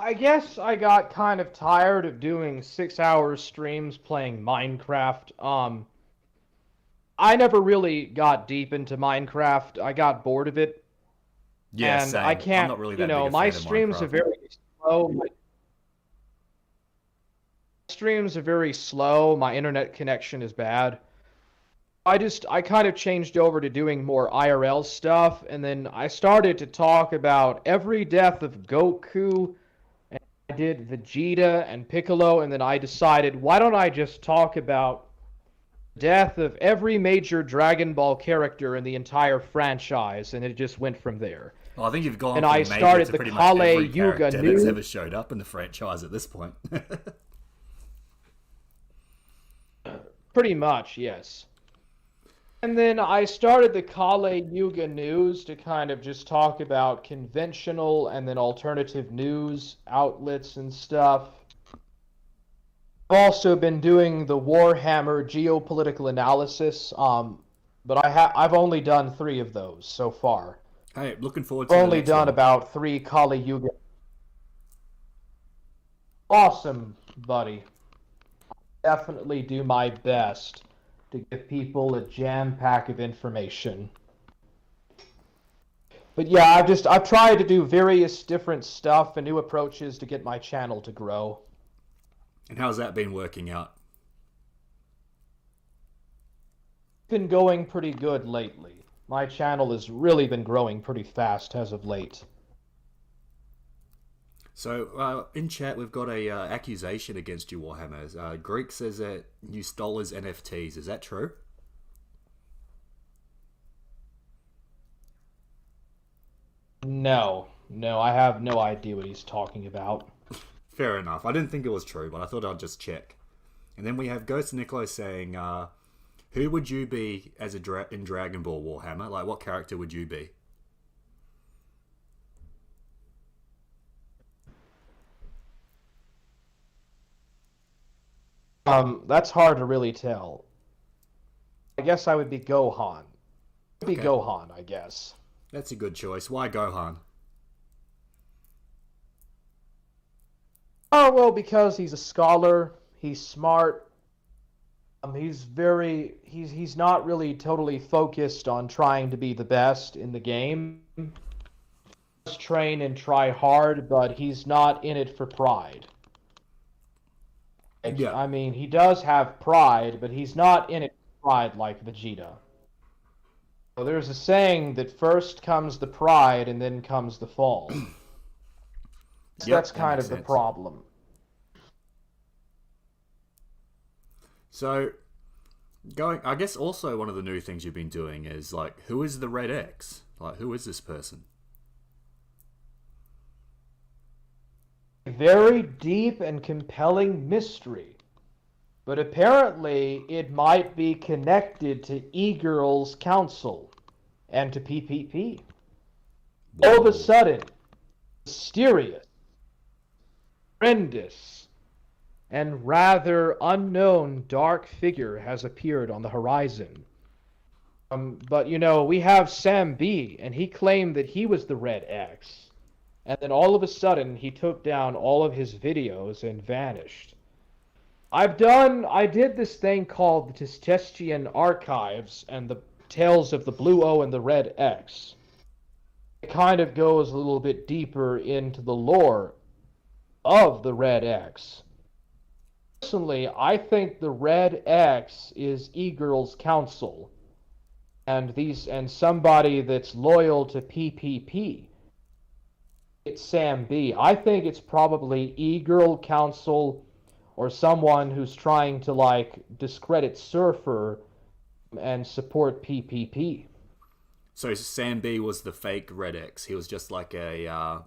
I guess I got kind of tired of doing 6 hour streams playing Minecraft. I never really got deep into Minecraft. I got bored of it. Yeah, And same. I I'm can't, not really that big a my fan of streams are Minecraft. very slow. My streams are very slow. My internet connection is bad. I kind of changed over to doing more IRL stuff, and then I started to talk about every death of Goku I did Vegeta and Piccolo, and then I decided, why don't I just talk about the death of every major Dragon Ball character in the entire franchise, and it just went from there. Well, I think you've gone And I from major started to the pretty much Kale every Yuga character that's News. ever showed up in the franchise at this point. Pretty much, yes. And then I started the Kale Yuga News to kind of just talk about conventional and then alternative news outlets and stuff. I've also been doing the Warhammer geopolitical analysis, but I've only done 3 of those so far. Hey, looking forward to I've the only next done one. about 3 Kali Yuga. Awesome, buddy. Definitely do my best to give people a jam pack of information. But yeah, I've tried to do various different stuff and new approaches to get my channel to grow. And how's that been working out? It's been going pretty good lately. My channel has really been growing pretty fast as of late. So, in chat, we've got a accusation against you, Warhammers. Greek says that you stole his NFTs. Is that true? No, I have no idea what he's talking about. Fair enough. I didn't think it was true, but I thought I'd just check. And then we have Ghost Niccolo saying, who would you be as in Dragon Ball, Warhammer? Like, what character would you be? That's hard to really tell. I guess I would be Gohan. Be Okay. Gohan, I guess. That's a good choice. Why Gohan? Oh, well, because he's a scholar, he's smart, he's not really totally focused on trying to be the best in the game. He does train and try hard, but he's not in it for pride. Yeah. I mean, he does have pride, but he's not in it for pride like Vegeta. So there's a saying that first comes the pride and then comes the fall. That's that kind makes of the sense. problem. So, I guess also one of the new things you've been doing is, like, who is the Red X? Like, who is this person? Very deep and compelling mystery. But apparently it might be connected to E-Girl's council and to PPP. All of a sudden, mysterious, horrendous, and rather unknown dark figure has appeared on the horizon. But you know, we have Sam B, and he claimed that he was the Red X. And then all of a sudden, he took down all of his videos and vanished. I did this thing called the Testestian Archives and the Tales of the Blue O and the Red X. It kind of goes a little bit deeper into the lore of the Red X. Personally, I think the Red X is E-Girl's council, and somebody that's loyal to PPP. It's Sam B. I think it's probably E-Girl council or someone who's trying to, like, discredit Surfer and support PPP. So Sam B was the fake Red X. He was just like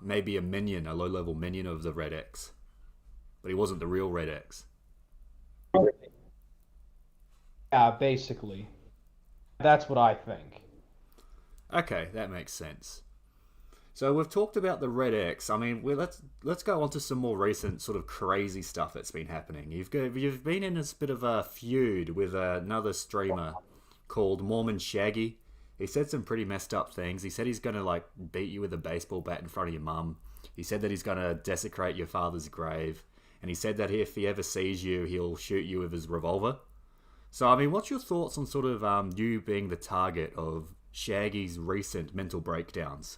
maybe a minion, a low-level minion of the Red X. But he wasn't the real Red X. Yeah, basically. That's what I think. Okay, that makes sense. So we've talked about the Red X. I mean, let's go on to some more recent sort of crazy stuff that's been happening. You've been in this bit of a feud with another streamer called Mormon Shaggy. He said some pretty messed up things. He said he's going to, like, beat you with a baseball bat in front of your mum. He said that he's going to desecrate your father's grave. And he said that if he ever sees you, he'll shoot you with his revolver. So, I mean, what's your thoughts on sort of you being the target of Shaggy's recent mental breakdowns?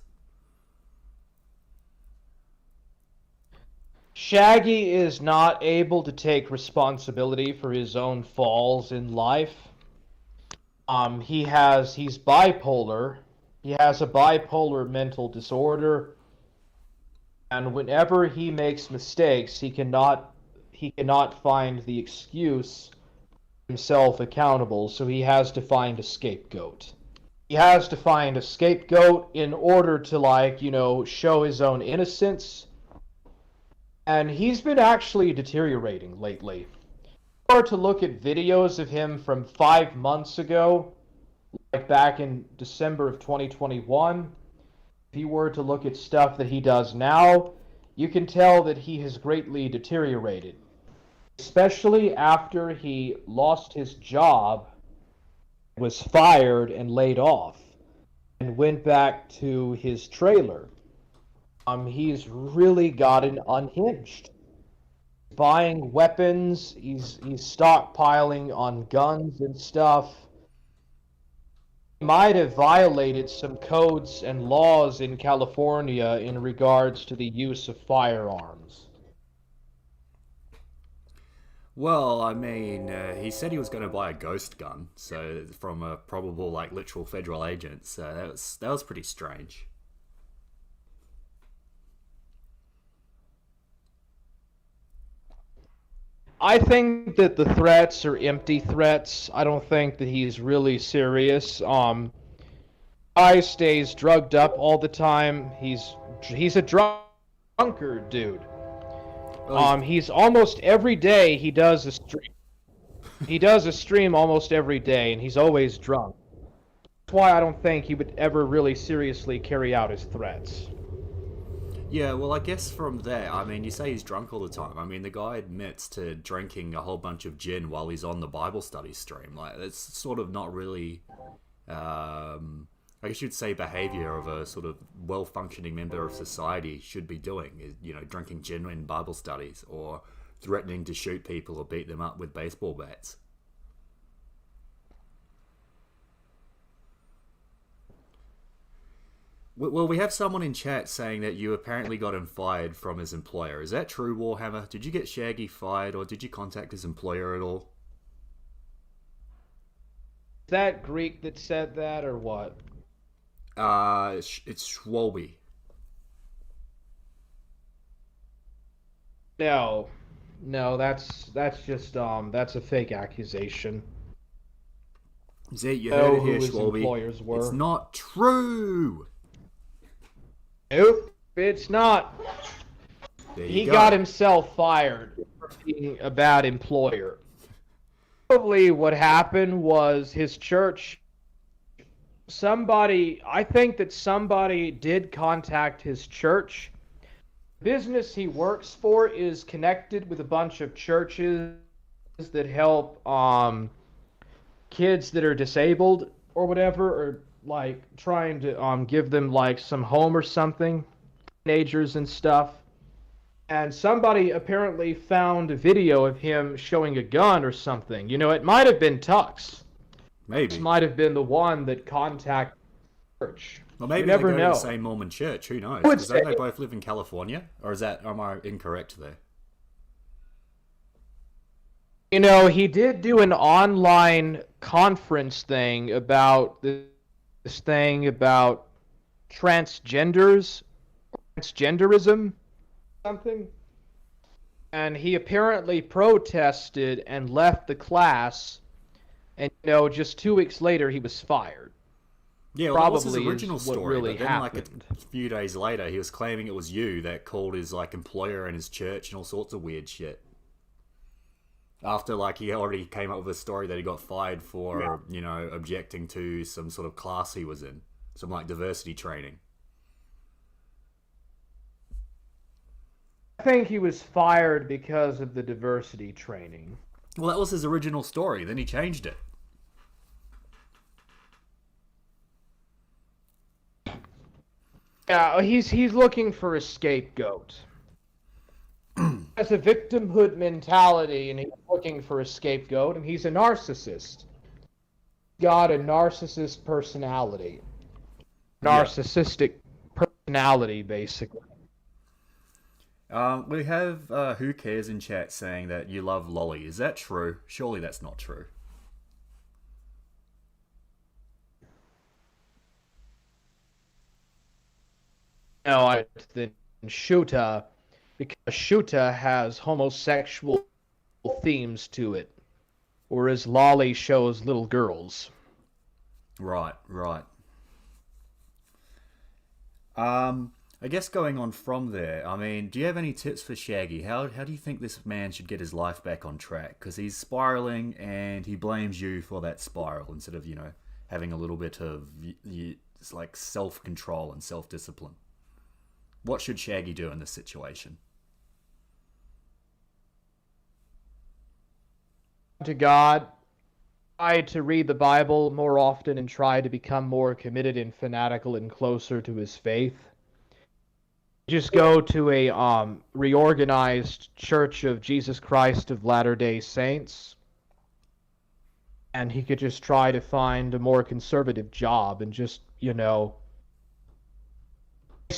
Shaggy is not able to take responsibility for his own falls in life. He's bipolar. He has a bipolar mental disorder. And whenever he makes mistakes, he cannot find the excuse himself accountable, so he has to find a scapegoat. He has to find a scapegoat in order to, like, show his own innocence. And he's been actually deteriorating lately. Or to look at videos of him from 5 months ago, like back in December of 2021, if you were to look at stuff that he does now, you can tell that he has greatly deteriorated. Especially after he lost his job, was fired and laid off, and went back to his trailer. He's really gotten unhinged. Buying weapons, he's stockpiling on guns and stuff. He might have violated some codes and laws in California in regards to the use of firearms. Well, I mean, he said he was going to buy a ghost gun, so from a probable, like, literal federal agent. So that was pretty strange. I think that the threats are empty threats. I don't think that he's really serious. Guy stays drugged up all the time. He's a drunkard, dude. Well, He's almost every day he does a stream. He does a stream almost every day, and he's always drunk. That's why I don't think he would ever really seriously carry out his threats. yeah, well, I guess from there, I mean, you say he's drunk all the time. I mean, the guy admits to drinking a whole bunch of gin while he's on the Bible study stream. Like, that's sort of not really, I guess you'd say, behavior of a sort of well-functioning member of society should be doing. Is, drinking gin in Bible studies or threatening to shoot people or beat them up with baseball bats. Well, we have someone in chat saying that you apparently got him fired from his employer. Is that true, Warhammer? Did you get Shaggy fired, or did you contact his employer at all? Is that Greek that said that, or what? It's Schwalbe. No, no, that's just that's a fake accusation. See, you Know heard it who here, his Schwalbe. employers were. It's not true. Nope, it's not. There you He go. got himself fired for being a bad employer. Probably what happened was his church. I think that somebody did contact his church. The business he works for is connected with a bunch of churches that help kids that are disabled or whatever, or like trying to give them like some home or something, teenagers and stuff. And somebody apparently found a video of him showing a gun or something. It might have been Tux. This Maybe. might have been the one that contacted the church. Well, You maybe they never go to know. the same Mormon church. Who knows? I would Because don't they say, both live in California? Or am I incorrect there? he did do an online conference thing about this thing about transgenderism, something. And he apparently protested and left the class. And just 2 weeks later, he was fired. Yeah, well, that was his Probably original is what story. really But then, like, happened. a few days later, he was claiming it was you that called his, like, employer and his church and all sorts of weird shit. After, like, he already came up with a story that he got fired for, objecting to some sort of class he was in. Some, like, diversity training. I think he was fired because of the diversity training. Well, that was his original story. Then he changed it. Yeah, he's looking for a scapegoat. Has a victimhood mentality, and he's looking for a scapegoat, and he's a narcissist. Got a narcissist personality. Yeah. Narcissistic personality, basically. We have Who Cares in chat saying that you love Lolly. Is that true? Surely that's not true. No, I think Shuta because Shuta has homosexual themes to it, whereas Lolly shows little girls. Right, right. I guess going on from there, I mean, do you have any tips for Shaggy? How do you think this man should get his life back on track? Because he's spiraling and he blames you for that spiral instead of, having a little bit of it's like self control and self discipline. What should Shaggy do in this situation? To God, try to read the Bible more often and try to become more committed and fanatical and closer to his faith. Just go to a reorganized Church of Jesus Christ of Latter-day Saints, and he could just try to find a more conservative job and just, waste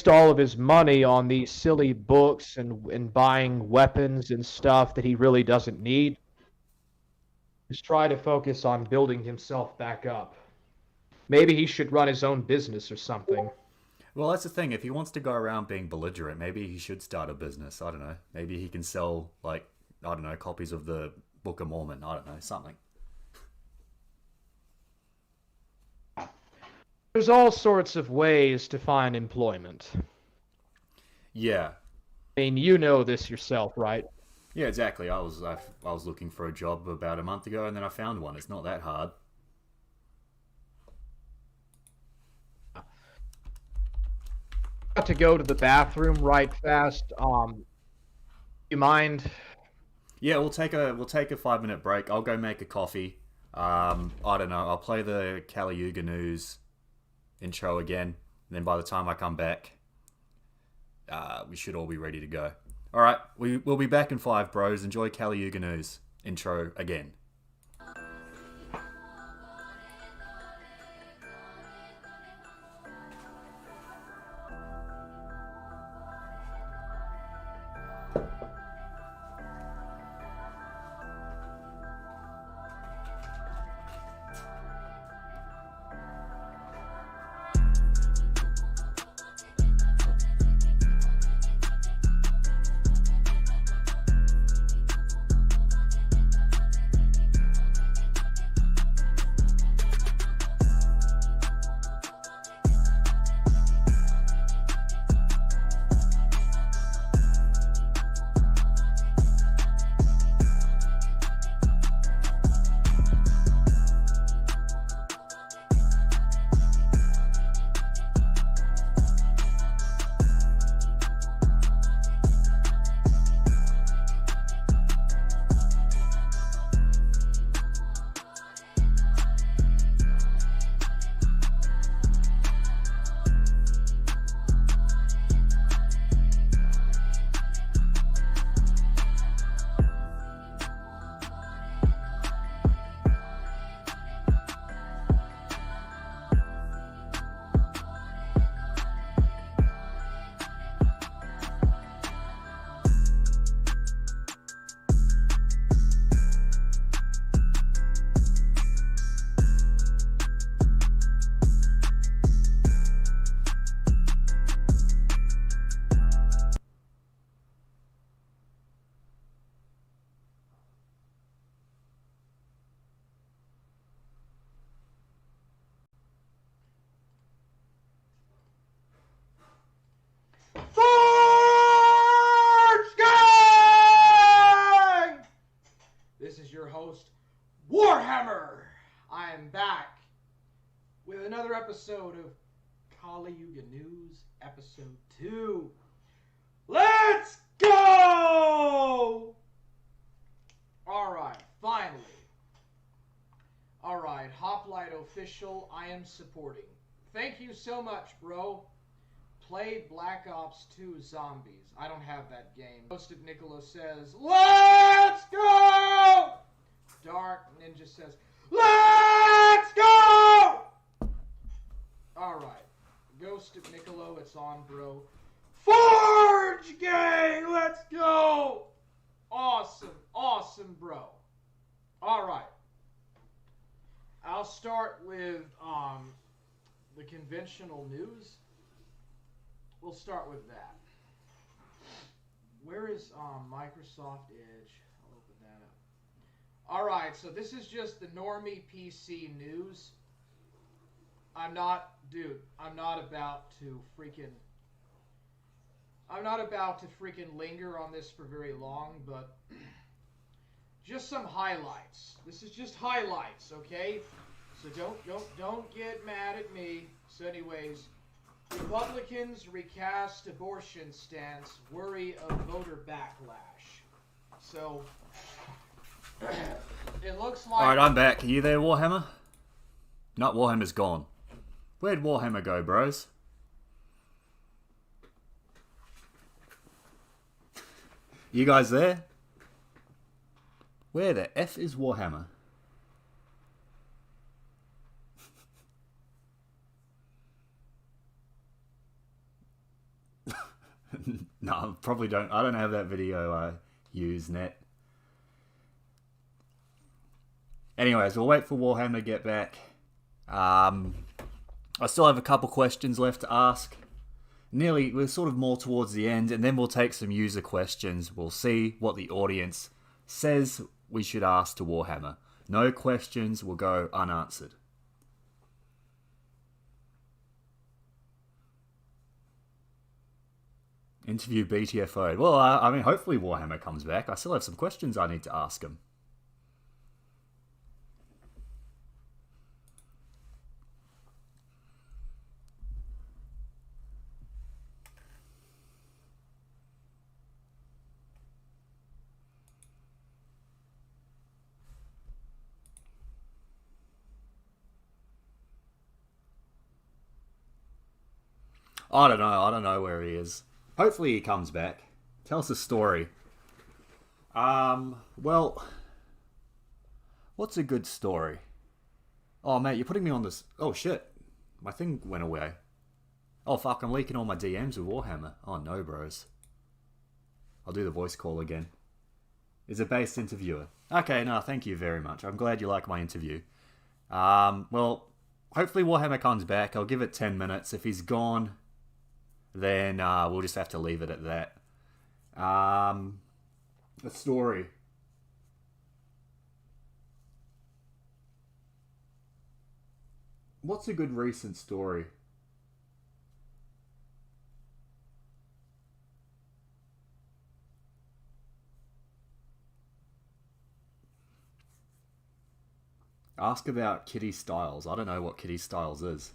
all of his money on these silly books and buying weapons and stuff that he really doesn't need. Just try to focus on building himself back up. Maybe he should run his own business or something. Well, that's the thing. If he wants to go around being belligerent, maybe he should start a business. I don't know. Maybe he can sell, like, I don't know, copies of the Book of Mormon. I don't know, something. There's all sorts of ways to find employment. Yeah. I mean, you know this yourself, right? Yeah, exactly. I was looking for a job about a month ago, and then I found one. It's not that hard. Got to go to the bathroom right fast. You mind? Yeah, we'll take a 5 minute break. I'll go make a coffee. I don't know. I'll play the Kali Yuga News intro again. And then by the time I come back, we should all be ready to go. All right, we'll be back in 5, bros. Enjoy Kali Yuga News intro again. This is your host, Warhammer. I am back with another episode of Kali Yuga News, Episode 2. Let's go! Alright, finally. Alright, Hoplite Official, I am supporting. Thank you so much, bro. Played Black Ops 2 Zombies. I don't have that game. Hosted Niccolo says, let's go! Dark Ninja says, let's go! Alright. Ghost of Niccolo, it's on, bro. Forge gang, let's go! Awesome, awesome, bro. Alright. I'll start with the conventional news. We'll start with that. where is Microsoft Edge? I'll open that up. All right, so this is just the normie PC news. I'm not about to freaking linger on this for very long, but just some highlights. This is just highlights, okay? So don't get mad at me. So anyways, Republicans recast abortion stance, worry of voter backlash. So it looks like. All right, I'm back. Are you there, Warhammer? Not Warhammer's gone. Where'd Warhammer go, bros? You guys there? Where the F is Warhammer? No, probably don't. I don't have that video I use, net. Anyways, we'll wait for Warhammer to get back. I still have a couple questions left to ask. We're sort of more towards the end, and then we'll take some user questions. We'll see what the audience says we should ask to Warhammer. No questions will go unanswered. Interview BTFO. Well, I mean, hopefully Warhammer comes back. I still have some questions I need to ask him. I don't know. I don't know where he is. Hopefully he comes back. Tell us a story. Well, what's a good story? Oh, mate, you're putting me on this. Oh, shit. My thing went away. Oh, fuck, I'm leaking all my DMs with Warhammer. Oh, no, bros. I'll do the voice call again. Is a based interviewer. Okay, no, thank you very much. I'm glad you like my interview. Well, hopefully Warhammer comes back. I'll give it 10 minutes. If he's gone, then we'll just have to leave it at that. A story. What's a good recent story? Ask about Kitty Styles. I don't know what Kitty Styles is.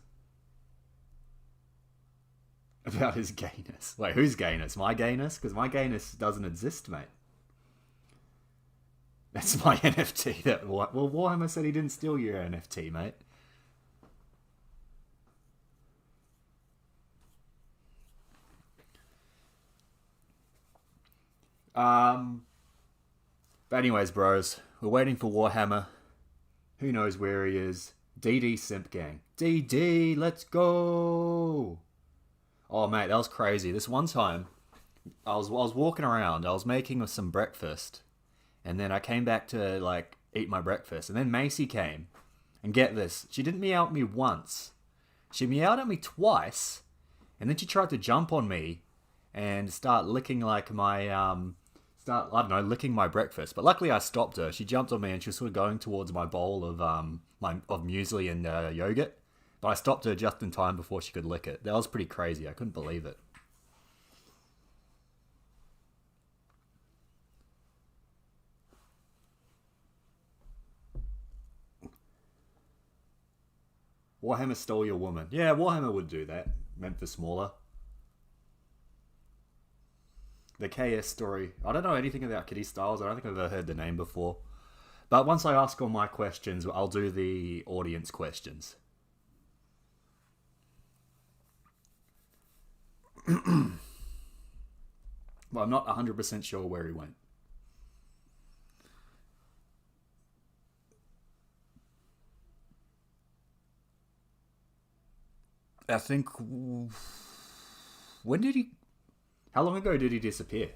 About his gayness. Wait, whose gayness? My gayness? Because my gayness doesn't exist, mate. That's my NFT. Well, Warhammer said he didn't steal your NFT, mate. But anyways, bros, we're waiting for Warhammer. Who knows where he is? DD Simp Gang. DD, let's go! Oh, mate, that was crazy. This one time, I was walking around. I was making some breakfast. And then I came back to, like, eat my breakfast. And then Macy came. And get this. She didn't meow at me once. She meowed at me twice. And then she tried to jump on me and start licking, like, my, licking my breakfast. But luckily I stopped her. She jumped on me and she was sort of going towards my bowl of muesli and yogurt. But I stopped her just in time before she could lick it. That was pretty crazy. I couldn't believe it. Warhammer stole your woman. Yeah, Warhammer would do that. Meant for smaller. The KS story. I don't know anything about Kitty Styles. I don't think I've ever heard the name before. But once I ask all my questions, I'll do the audience questions. Well, I'm not 100% sure where he went. I think... When did he... How long ago did he disappear?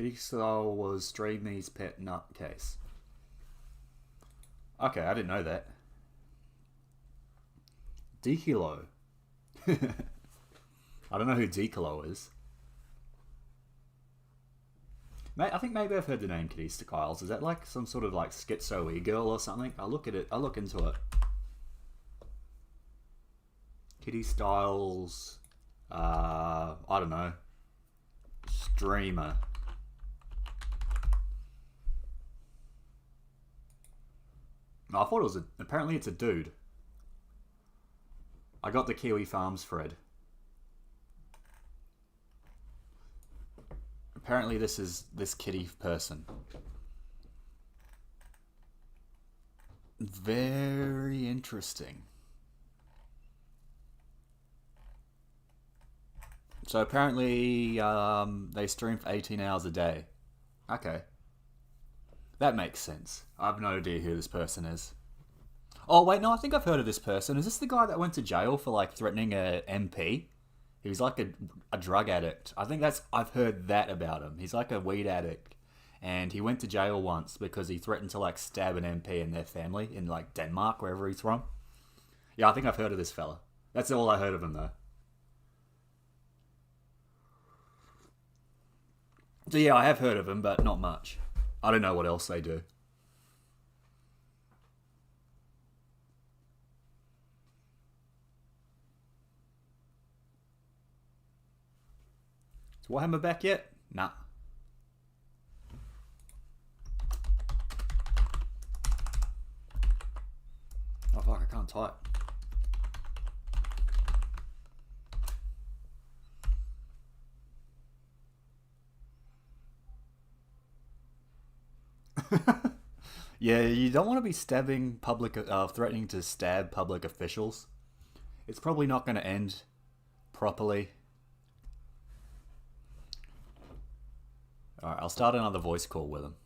Kitty Style was Streamy's pet nutcase. Okay, I didn't know that. Dekilo. I don't know who Dekilo is. I think maybe I've heard the name Kitty Styles. Is that like some sort of like schizo e-girl or something? I'll look at it. I'll look into it. Kitty Styles. I don't know. Streamer. I thought it was apparently it's a dude. I got the Kiwi Farms thread. Apparently this is this kitty person. Very interesting. So apparently they stream for 18 hours a day. Okay. That makes sense. I have no idea who this person is. Oh, wait, no, I think I've heard of this person. Is this the guy that went to jail for, like, threatening a MP? He was, like, a drug addict. I've heard that about him. He's, like, a weed addict. And he went to jail once because he threatened to, like, stab an MP and their family in, like, Denmark, wherever he's from. Yeah, I think I've heard of this fella. That's all I heard of him, though. So, yeah, I have heard of him, but not much. I don't know what else they do. Is Warhammer back yet? Nah. Oh fuck, I can't type. Yeah, you don't want to be threatening to stab public officials. It's probably not going to end properly. Alright, I'll start another voice call with him.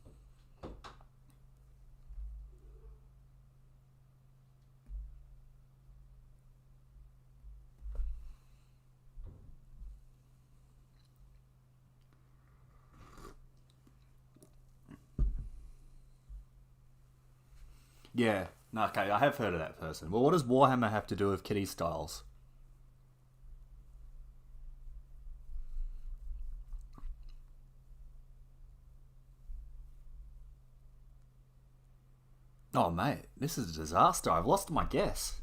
Yeah, no, okay, I have heard of that person. Well, what does Warhammer have to do with Kitty Styles? Oh, mate, this is a disaster. I've lost my guess.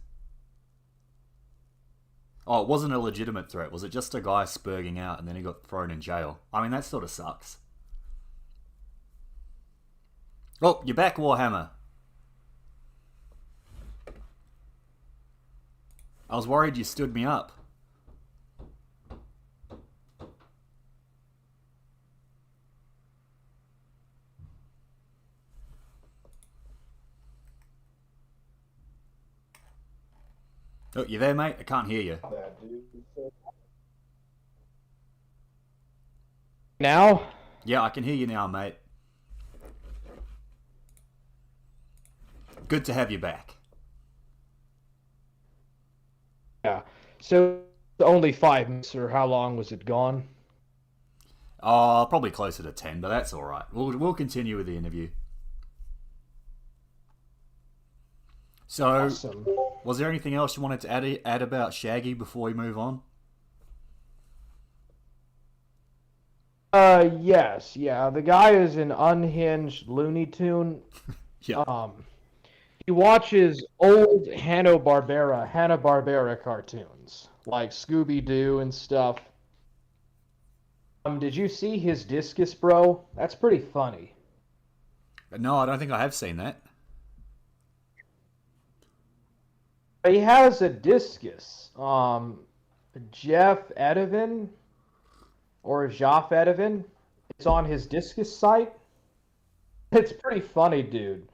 Oh, it wasn't a legitimate threat. Was it just a guy spurging out and then he got thrown in jail? I mean, that sort of sucks. Oh, you're back, Warhammer. I was worried you stood me up. Oh, you there, mate? I can't hear you. Now? Yeah, I can hear you now, mate. Good to have you back. Yeah. So only 5 minutes, or how long was it gone? Oh, probably closer to 10, but that's all right. We'll continue with the interview. So, Awesome. Was there anything else you wanted to add about Shaggy before we move on? Yes, yeah. The guy is an unhinged Looney Tune. Yeah. He watches old Hanna-Barbera cartoons, like Scooby-Doo and stuff. Did you see his discus, bro? That's pretty funny. No, I don't think I have seen that. He has a discus. Jeff Edevin, or Joff Edevin. It's on his discus site. It's pretty funny, dude.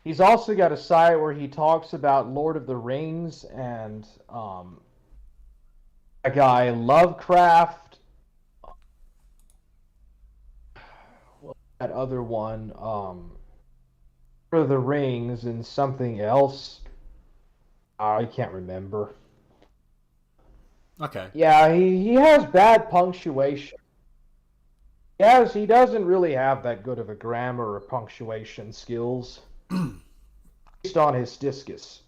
He's also got a site where he talks about Lord of the Rings and a guy Lovecraft. That other one, Lord of the Rings and something else. I can't remember. Okay. Yeah, he has bad punctuation. Yes, he doesn't really have that good of a grammar or punctuation skills based on his discus.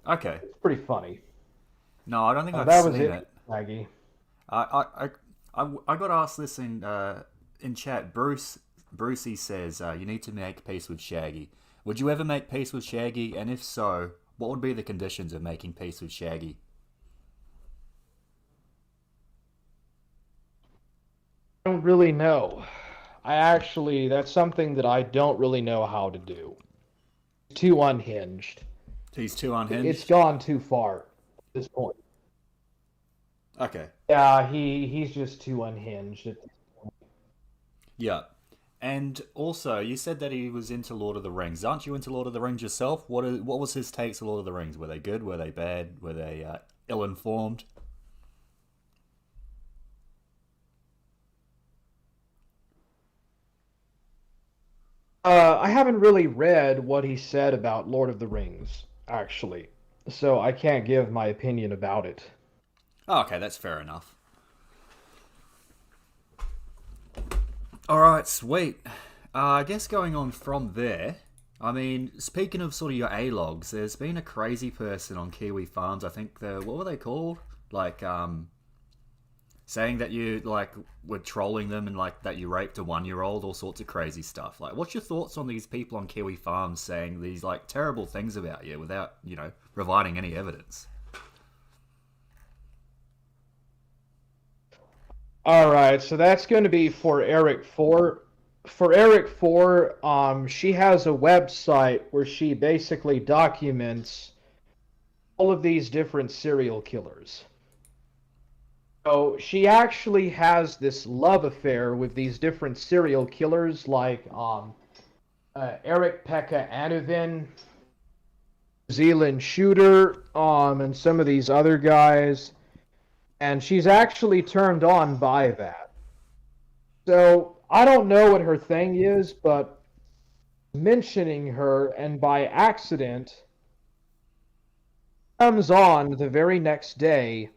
Okay. It's pretty funny. No, I don't think I've That was seen it, it. Maggie. I got asked this in chat. Brucey says you need to make peace with Shaggy. Would you ever make peace with Shaggy? And if so, what would be the conditions of making peace with Shaggy? I don't really know. That's something that I don't really know how to do. Too unhinged. He's too It's unhinged. gone too far at this point. Okay. Yeah, he's just too unhinged. Yeah. And also, you said that he was into Lord of the Rings. Aren't you into Lord of the Rings yourself? What was his takes on Lord of the Rings? Were they good? Were they bad? Were they ill-informed? I haven't really read what he said about Lord of the Rings, actually, so I can't give my opinion about it. Oh, okay, that's fair enough. All right, sweet. I guess going on from there, I mean, speaking of sort of your A-logs, there's been a crazy person on Kiwi Farms. I think what were they called? Like, saying that you like were trolling them and like that you raped a 1-year-old, all sorts of crazy stuff. Like, what's your thoughts on these people on Kiwi Farms saying these like terrible things about you without, providing any evidence? All right, so that's going to be for Eric 4. For Eric 4, she has a website where she basically documents all of these different serial killers. So she actually has this love affair with these different serial killers, like Eric Pekka Anuvin, New Zealand Shooter, and some of these other guys, and she's actually turned on by that. So I don't know what her thing is, but mentioning her, and by accident comes on the very next day,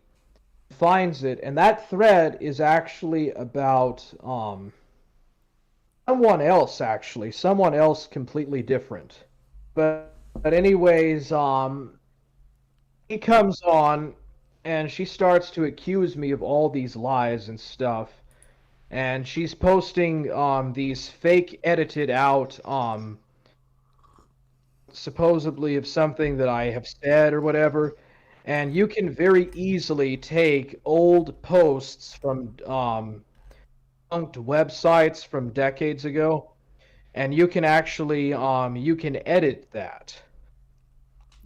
finds it, and that thread is actually about someone else completely different. But anyways, he comes on and she starts to accuse me of all these lies and stuff. And she's posting these fake edited out supposedly of something that I have said or whatever. And you can very easily take old posts from debunked websites from decades ago, and you can actually you can edit that.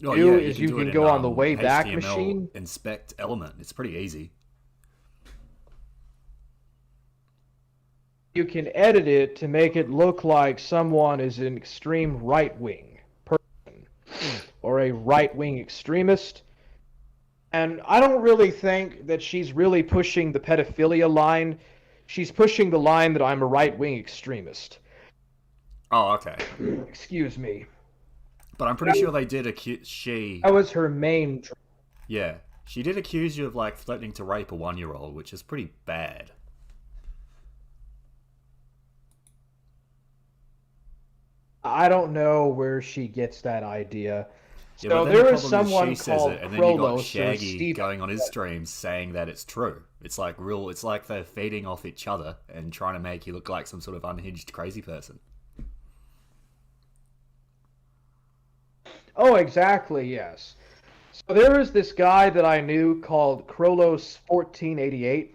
Oh yeah, Do you is can you do it can in go on the Wayback HTML Machine. inspect element. It's pretty easy. You can edit it to make it look like someone is an extreme right wing person or a right wing extremist. And I don't really think that she's really pushing the pedophilia line. She's pushing the line that I'm a right wing extremist. Oh, okay. Excuse me. But I'm pretty sure they did accuse she. That was her main. Yeah, she did accuse you of like threatening to rape a 1-year-old, which is pretty bad. I don't know where she gets that idea. Yeah, but So then the there is problem is she someone says called it, and then you got Krolos or Shaggy Steve. going on his streams saying that it's true. It's like real. It's like they're feeding off each other and trying to make you look like some sort of unhinged crazy person. Oh, exactly, yes. So there is this guy that I knew called Krolos 1488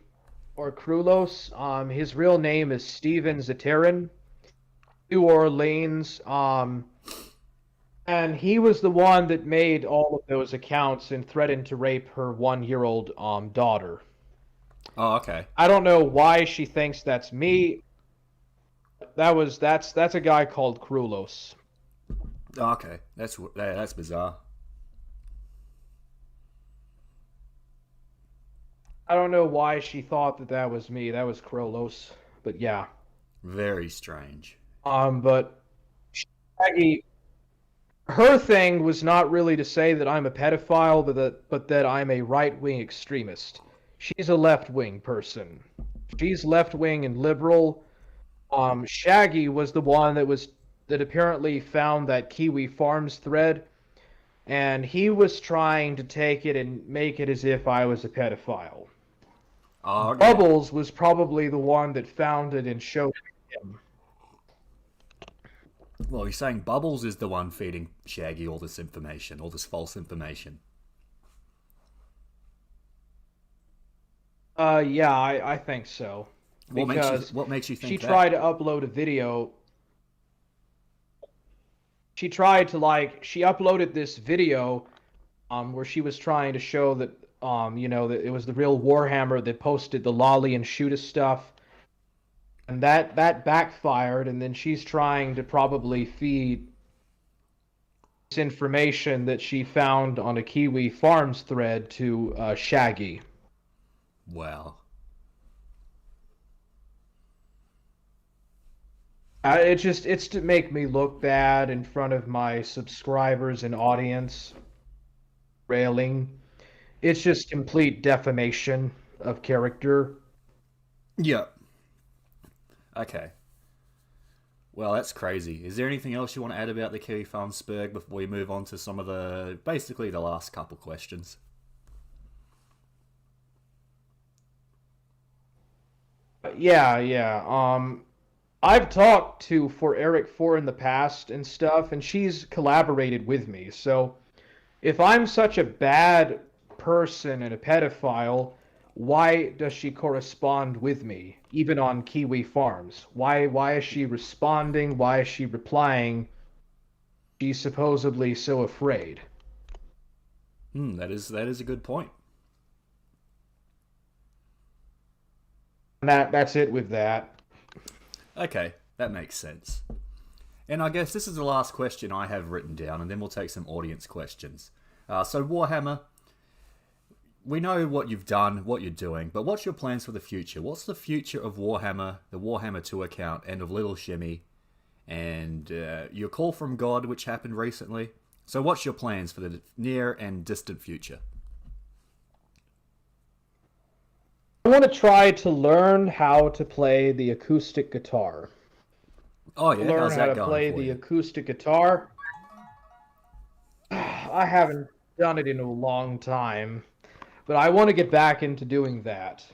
or Krulos. His real name is Steven Zaterin, New Orleans. And he was the one that made all of those accounts and threatened to rape her 1-year-old daughter. Oh, okay. I don't know why she thinks that's me. That's a guy called Krulos. Oh, okay. That's bizarre. I don't know why she thought that that was me. That was Krolos. But yeah. Very strange. But Shaggy, her thing was not really to say that I'm a pedophile, but that I'm a right-wing extremist. She's a left-wing person. She's left-wing and liberal, Shaggy was the one that apparently found that Kiwi Farms thread, and he was trying to take it and make it as if I was a pedophile. Oh, okay. Bubbles was probably the one that found it and showed it to him. Well, you're saying Bubbles is the one feeding Shaggy all this information, all this false information. Yeah, I think so. Because What makes you she think tried that? to upload a video. She tried to she uploaded this video where she was trying to show that that it was the real Warhammer that posted the lolly and shoot stuff, and that backfired. And then she's trying to probably feed this information that she found on a Kiwi Farms thread to Shaggy. Well, It's to make me look bad in front of my subscribers and audience. Railing. It's just complete defamation of character. yeah. Okay. Well, that's crazy. Is there anything else you want to add about the Kiwi Farm Spurg before we move on to some of basically the last couple questions? Yeah. I've talked to For Eric 4 in the past and stuff, and she's collaborated with me. So if I'm such a bad person and a pedophile, why does she correspond with me, even on Kiwi Farms? Why is she responding? Why is she replying? She's supposedly so afraid. That is a good point. And that's it with that. Okay, that makes sense. And I guess this is the last question I have written down, and then we'll take some audience questions. So Warhammer, we know what you've done, what you're doing, but what's your plans for the future? What's the future of Warhammer, the Warhammer 2 account, and of Little Shimmy, and your call from God, which happened recently? So what's your plans for the near and distant future? I want to try to learn how to play the acoustic guitar. Oh yeah, Learn how's how that to going play for the you? acoustic guitar. I haven't done it in a long time, but I want to get back into doing that.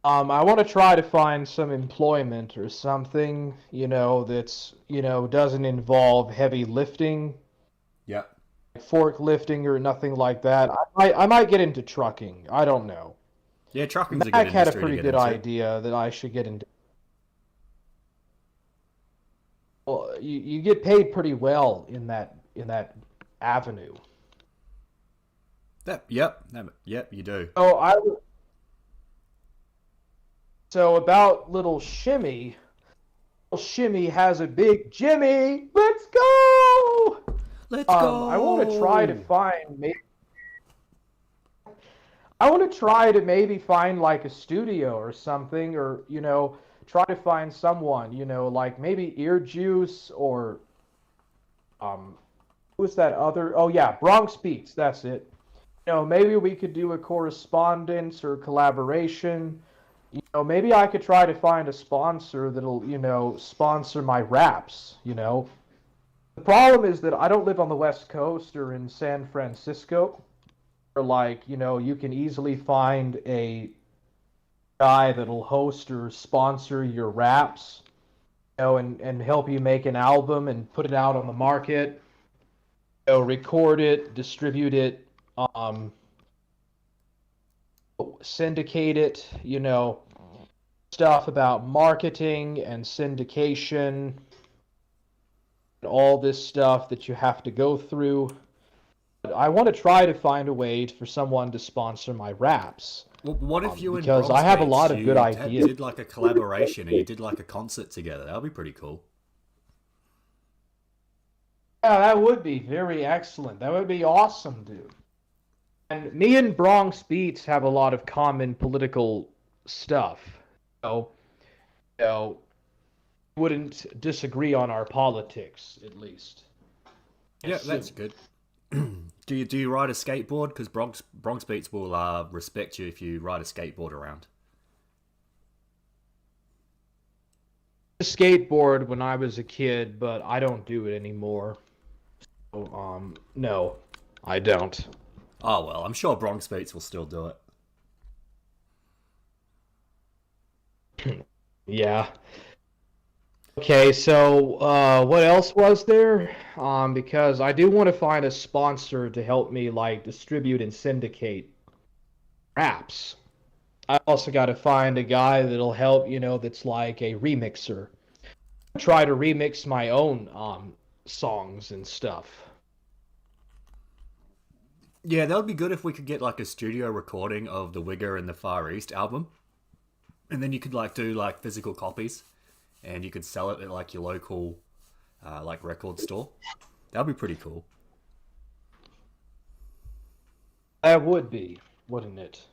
I want to try to find some employment or something, that's, doesn't involve heavy lifting, Yeah. forklifting or nothing like that. I might get into trucking. I don't know. Yeah, trucking's a good Mac had a industry to pretty get good into. idea that I should get into. Well, you get paid pretty well in that avenue. Yep, you do. So so about little Shimmy. Little Shimmy has a big Jimmy. Let's go. Let's I want to try to go! find maybe. I want to try to maybe find like a studio or something, or try to find someone, like maybe Ear Juice or um, who's that other? Oh yeah, Bronx Beats. That's it. Maybe we could do a correspondence or collaboration. Maybe I could try to find a sponsor that'll, sponsor my raps. The problem is that I don't live on the West Coast or in San Francisco, or like, you can easily find a guy that'll host or sponsor your raps, and help you make an album and put it out on the market, record it, distribute it, um, syndicate it, stuff about marketing and syndication, and all this stuff that you have to go through. But I want to try to find a way for someone to sponsor my raps, Well, what if you and because Bronx I have a Beats lot of good ideas. did like a collaboration, or you did like a concert together? That would be pretty cool. Yeah, that would be very excellent. That would be awesome, dude. And me and Bronx Beats have a lot of common political stuff. So, you know, wouldn't disagree on our politics, at least. Yeah, Soon. that's good. Do you ride a skateboard? Because Bronx Beats will respect you if you ride a skateboard around. skateboard when I was a kid, but I don't do it anymore. So, no, I don't. Oh well, I'm sure Bronx Beats will still do it. Yeah. Okay, so what else was there? Because I do want to find a sponsor to help me like distribute and syndicate raps. I also got to find a guy that'll help, that's like a remixer. Try to remix my own songs and stuff. Yeah, that would be good if we could get like a studio recording of the Wigger and the Far East album, and then you could like do like physical copies, and you could sell it at like your local like record store. That'd be pretty cool. That would be, wouldn't it?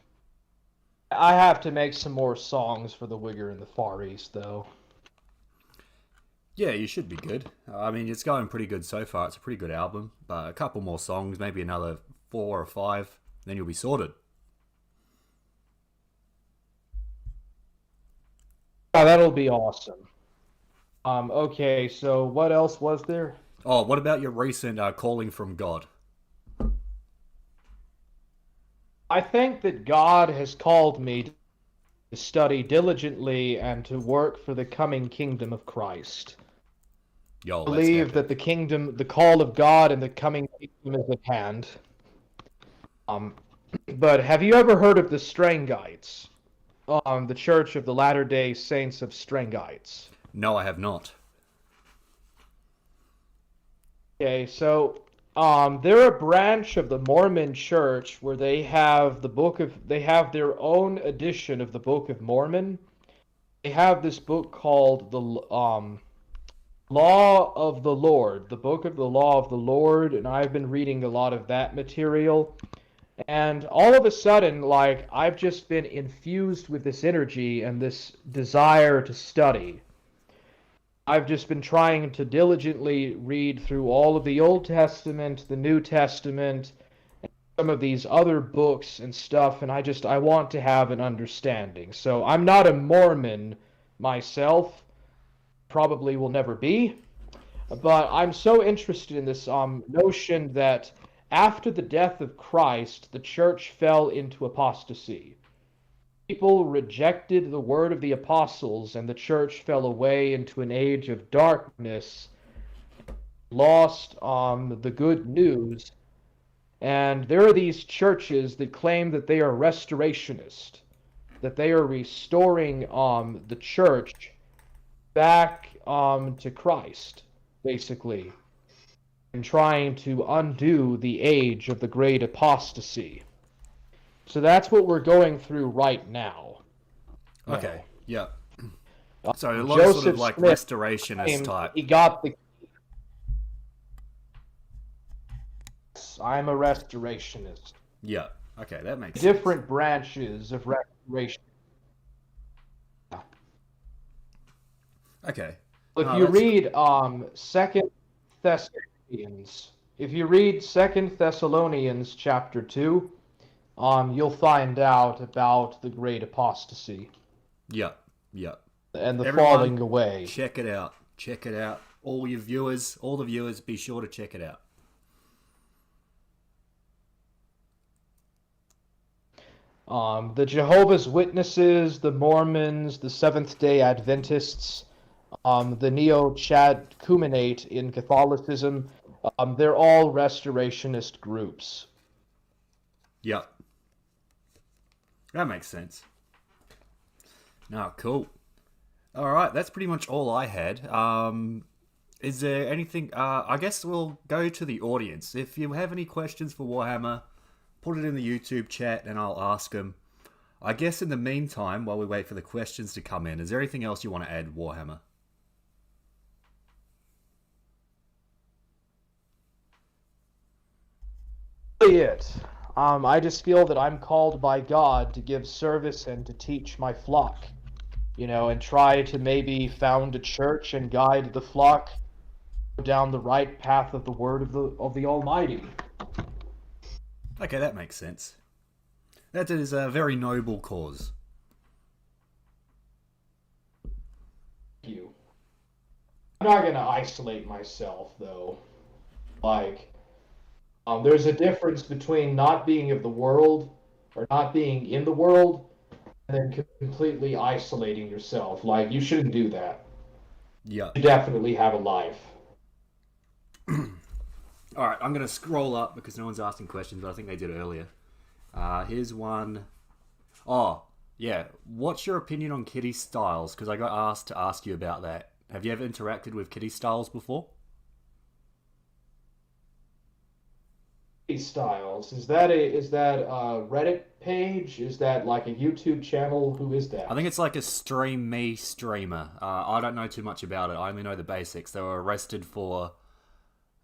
I have to make some more songs for the Wigger in the Far East, though. Yeah, you should be good. I mean, it's going pretty good so far. It's a pretty good album, but a couple more songs, maybe another 4 or 5, then you'll be sorted. Yeah, that'll be awesome. Okay, so what else was there? Oh, what about your recent Calling from God? I think that God has called me to study diligently and to work for the coming kingdom of Christ. Yo, I that's believe that epic. the kingdom, the call of God and the coming kingdom is at hand. Um, but have you ever heard of the Strangites? The Church of the Latter-day Saints of Strangites. No, I have not. Okay, so they're a branch of the Mormon Church where they have their own edition of the Book of Mormon. They have this book called the Law of the Lord, the Book of the Law of the Lord, and I've been reading a lot of that material. And all of a sudden, like, I've just been infused with this energy and this desire to study. I've just been trying to diligently read through all of the Old Testament, the New Testament, and some of these other books and stuff, and I want to have an understanding. So I'm not a Mormon myself, probably will never be, but I'm so interested in this notion that after the death of Christ, the church fell into apostasy. People rejected the word of the apostles, and the church fell away into an age of darkness, lost the good news. And there are these churches that claim that they are restorationist, that they are restoring the church back to Christ, basically, and trying to undo the age of the great apostasy. So that's what we're going through right now. Okay, yeah. So a lot of sort of Joseph like Smith restorationist claimed type. he got the. I'm a restorationist. Yeah. Okay, that makes sense. Different branches of restoration. Okay. If No, you that's read Second Thessalonians, if you read Second Thessalonians chapter 2, you'll find out about the great apostasy yeah, yeah. and the Everyone, falling away. check it out. Check it out. All your viewers, all the viewers, be sure to check it out. The Jehovah's Witnesses, the Mormons, the Seventh-day Adventists, the Neo-Chad Cumanate in Catholicism, they're all restorationist groups. Yeah. That makes sense. No, cool. All right, that's pretty much all I had. Is there anything? I guess we'll go to the audience. If you have any questions for Warhammer, put it in the YouTube chat and I'll ask them. I guess in the meantime, while we wait for the questions to come in, is there anything else you want to add, Warhammer? It. I just feel that I'm called by God to give service and to teach my flock, and try to maybe found a church and guide the flock down the right path of the word of the Almighty. Okay, that makes sense. That is a very noble cause. Thank you. I'm not gonna isolate myself though. Like, there's a difference between not being of the world or not being in the world, and then completely isolating yourself. Like, you shouldn't do that. Yeah. You definitely have a life. All right, I'm going to scroll up because no one's asking questions, but I think they did earlier. Here's one. Oh, yeah. What's your opinion on Kitty Styles? Because I got asked to ask you about that. Have you ever interacted with Kitty Styles before? Styles, is that a Reddit page? Is that like a YouTube channel? Who is I that? think it's like a stream me streamer. I don't know too much about it. I only know the basics. They were arrested for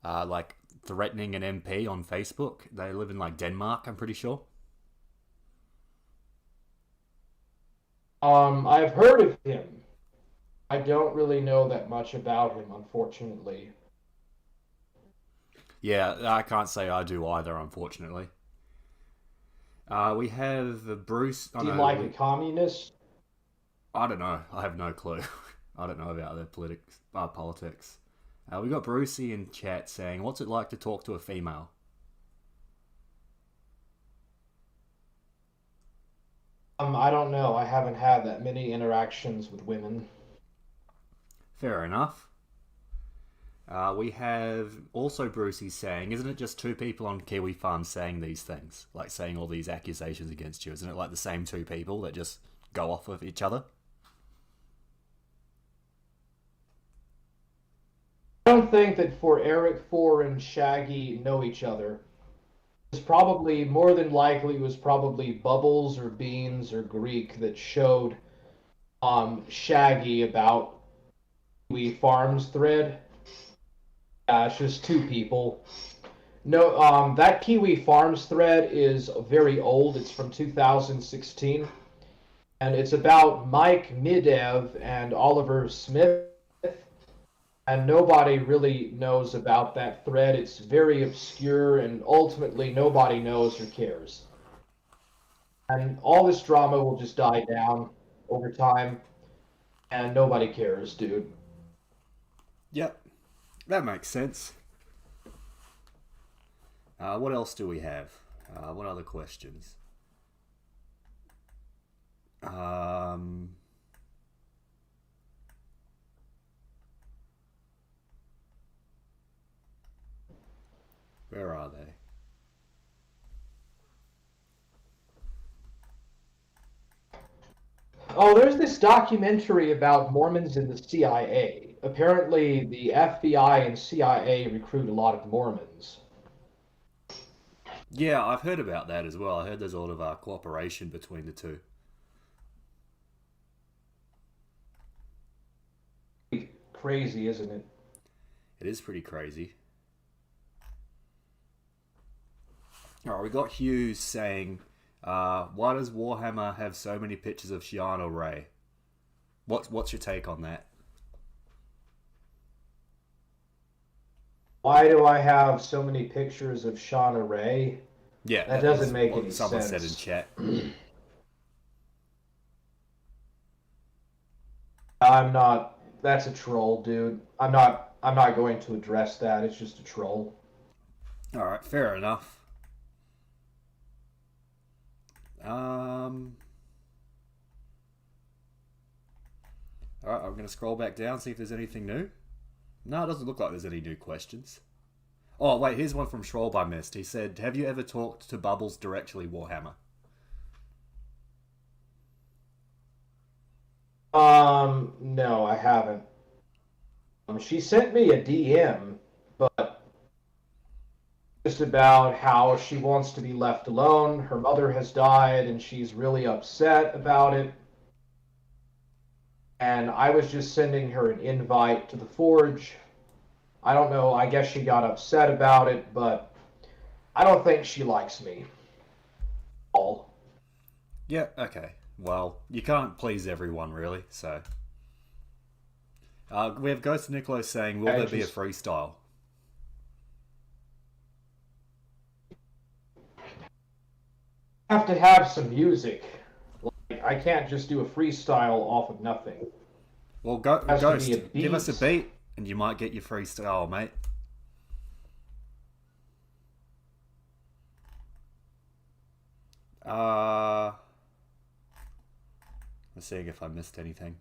like threatening an MP on Facebook. They live in like Denmark, I'm pretty sure. I've heard of him. I don't really know that much about him, unfortunately. Yeah, I can't say I do either, unfortunately. We have Bruce. Oh Is he no, like a communist? I don't know. I have no clue. I don't know about their politics. We got Brucey in chat saying, "What's it like to talk to a female?" I don't know. I haven't had that many interactions with women. Fair enough. We have also Brucey saying, "Isn't it just two people on Kiwi Farm saying these things, like saying all these accusations against you? Isn't it like the same two people that just go off of each other?" I don't think that for Eric Four and Shaggy know each other. It's probably more than likely it was probably Bubbles or Beans or Greek that showed Shaggy about Kiwi Farms thread. It's just two people. No, that Kiwi Farms thread is very old. It's from 2016, and it's about Mike Midev and Oliver Smith. And nobody really knows about that thread. It's very obscure, and ultimately nobody knows or cares. And all this drama will just die down over time, and nobody cares, dude. Yep, that makes sense. What else do we have? What other questions? Um, where are they? Oh, there's this documentary about Mormons in the CIA. Apparently, the FBI and CIA recruit a lot of Mormons. Yeah, I've heard about that as well. I heard there's a lot of cooperation between the two. Crazy, isn't it? It is pretty crazy. All right, we got Hughes saying, "Why does Warhammer have so many pictures of Shiana Ray?" What's your take on that? Why do I have so many pictures of Shauna Ray? Yeah, That that doesn't was make what any someone said in sense. chat. I'm not. That's a troll, dude. I'm not. I'm not going to address that. It's just a troll. All right, fair enough. Um, all right, I'm going to scroll back down, see if there's anything new. No, it doesn't look like there's any new questions. Oh, wait, here's one from Schroll by Mist. He said, "Have you ever talked to Bubbles directly, Warhammer?" No, I haven't. She sent me a DM, but just about how she wants to be left alone. Her mother has died, and she's really upset about it. And I was just sending her an invite to the Forge. I don't know. I guess she got upset about it, but I don't think she likes me. All. Yeah, okay. Well, you can't please everyone, really, so. We have Ghost Niccolo saying, "Will I there be a just freestyle?" have to have some music. Like, I can't just do a freestyle off of nothing. It Well, has to be Ghost, a give us a beat. beat, and you might get your freestyle, mate. Let's see if I missed anything.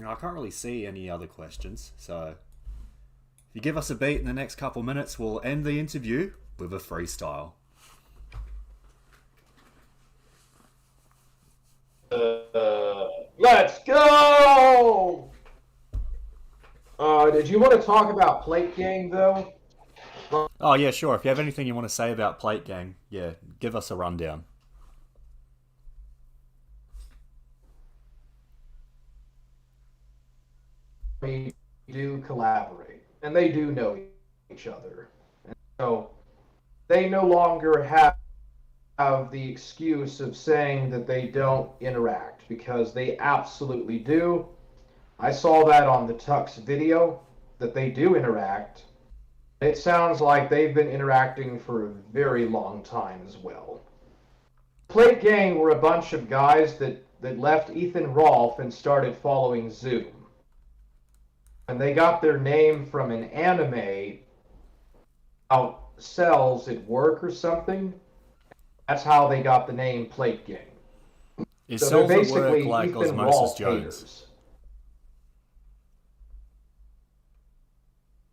I can't really see any other questions, so if you give us a beat in the next couple minutes, we'll end the interview with a freestyle. Let's go! Did you want to talk about Plate Gang, though? Oh, yeah, sure. If you have anything you want to say about Plate Gang, yeah, give us a rundown. We do collaborate, and they do know each other. And so they no longer have the excuse of saying that they don't interact, because they absolutely do. I saw that on the Tux video, that they do interact. It sounds like they've been interacting for a very long time as well. Plate Gang were a bunch of guys that left Ethan Rolfe and started following Zoom. And they got their name from an anime about cells at work or something. That's how they got the name Plate Gang. Is So cells they're at work basically like Ethan Osmosis Rolfe Jones? haters.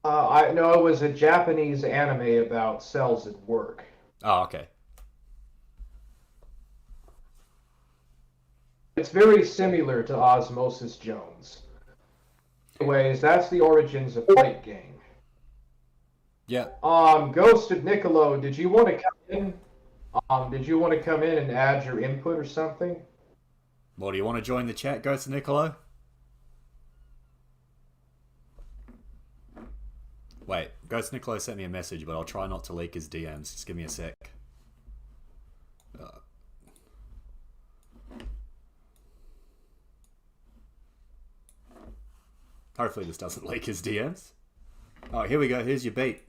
I know it was a Japanese anime about cells at work. Oh, okay. It's very similar to Osmosis Jones. Anyways, that's the origins of Plate Gang. Yeah. Ghosted Niccolo, did you want to come in? Did you want to come in and add your input or something? Well, do you want to join the chat, Ghost Niccolo? Wait, Ghost Niccolo sent me a message, but I'll try not to leak his DMs. Just give me a sec. Hopefully this doesn't leak his DMs. Oh, here we go. Here's your beat.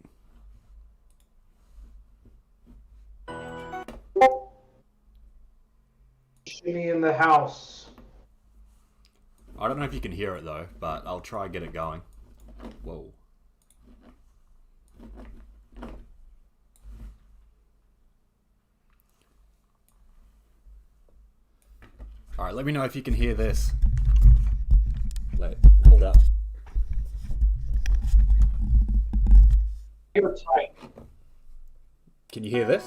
Shimmy in the house. I don't know if you can hear it though, but I'll try and get it going. Whoa. Alright, let me know if you can hear this. Wait, hold up. You're tight. Can you hear this?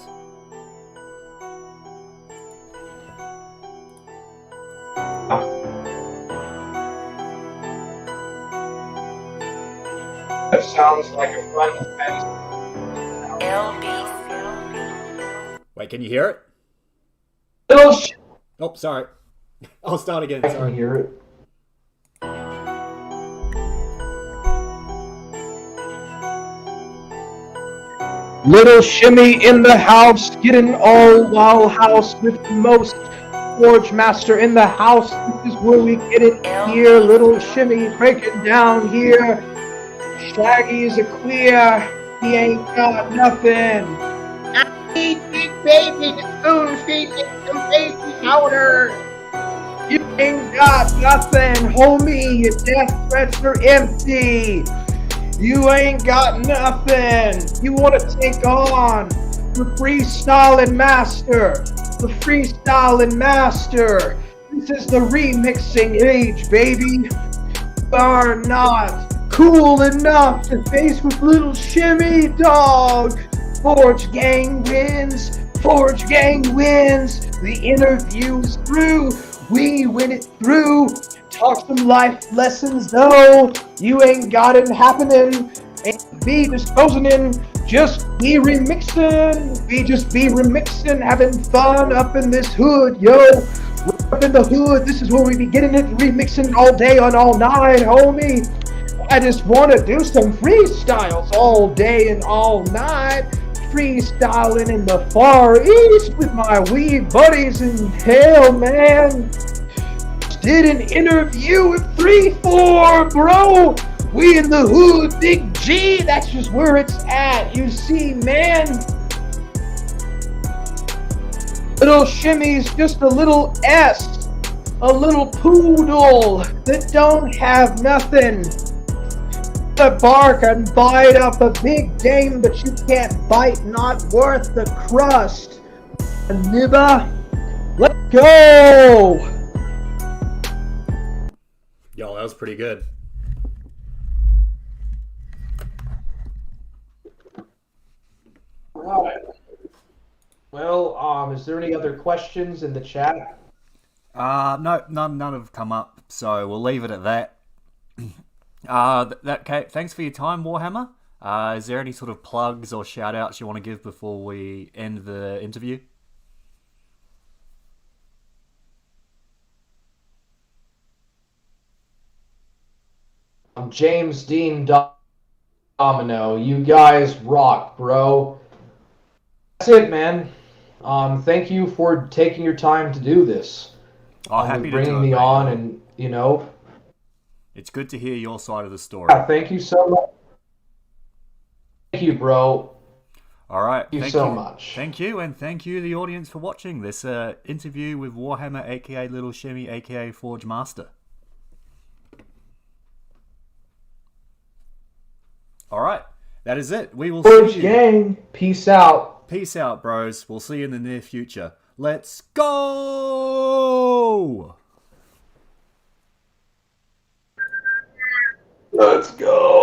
That sounds like a fun fence. Wait, can you hear it? Little shit. Oh, sorry. I'll start again. I can hear it. Little Shimmy in the house, getting all wild house with the most Forge Master in the house. This is where we get it here. Little Shimmy breaking down here. Shaggy is a queer. He ain't got nothing. I need big baby to spoon feed me some baby powder. You ain't got nothing, homie. Your death threats are empty. You ain't got nothing. You want to take on the freestyling master. The freestyling master. This is the remixing age, baby. You are not cool enough to face with Little Shimmy, dog. Forge Gang wins. Forge Gang wins. The interview's through. We win it through. Talk some life lessons though. You ain't got it happening. Ain't be disposing in. Just be remixing. We just be remixing. Having fun up in this hood, yo. We're up in the hood. This is where we be getting it. Remixing all day and all night, homie. I just want to do some freestyles all day and all night. Freestyling in the Far East with my wee buddies, and hell, man. Did an interview with 3-4, bro. We in the hood, Big G. That's just where it's at. You see, man. Little Shimmy's just a little S, a little poodle that don't have nothing. To bark and bite up a big game, but you can't bite, not worth the crust. Nibba, let's go! Yo, that was pretty good. Right. Well, is there any other questions in the chat? No, none have come up, so we'll leave it at that. Thanks for your time, Warhammer. Is there any sort of plugs or shout outs you want to give before we end the interview? James Dean Domino, you guys rock, bro. That's it, man. Thank you for taking your time to do this. Happy to bringing do it, me mate. on, and you know, it's good to hear your side of the story. Yeah, thank you so much. Thank you, bro. All right. Thank you so much. Thank you, and thank you, the audience, for watching this interview with Warhammer, aka Little Shimmy, aka Forge Master. All right, that is it. We will Forge see you. gang, peace out. Peace out, bros. We'll see you in the near future. Let's go! Let's go.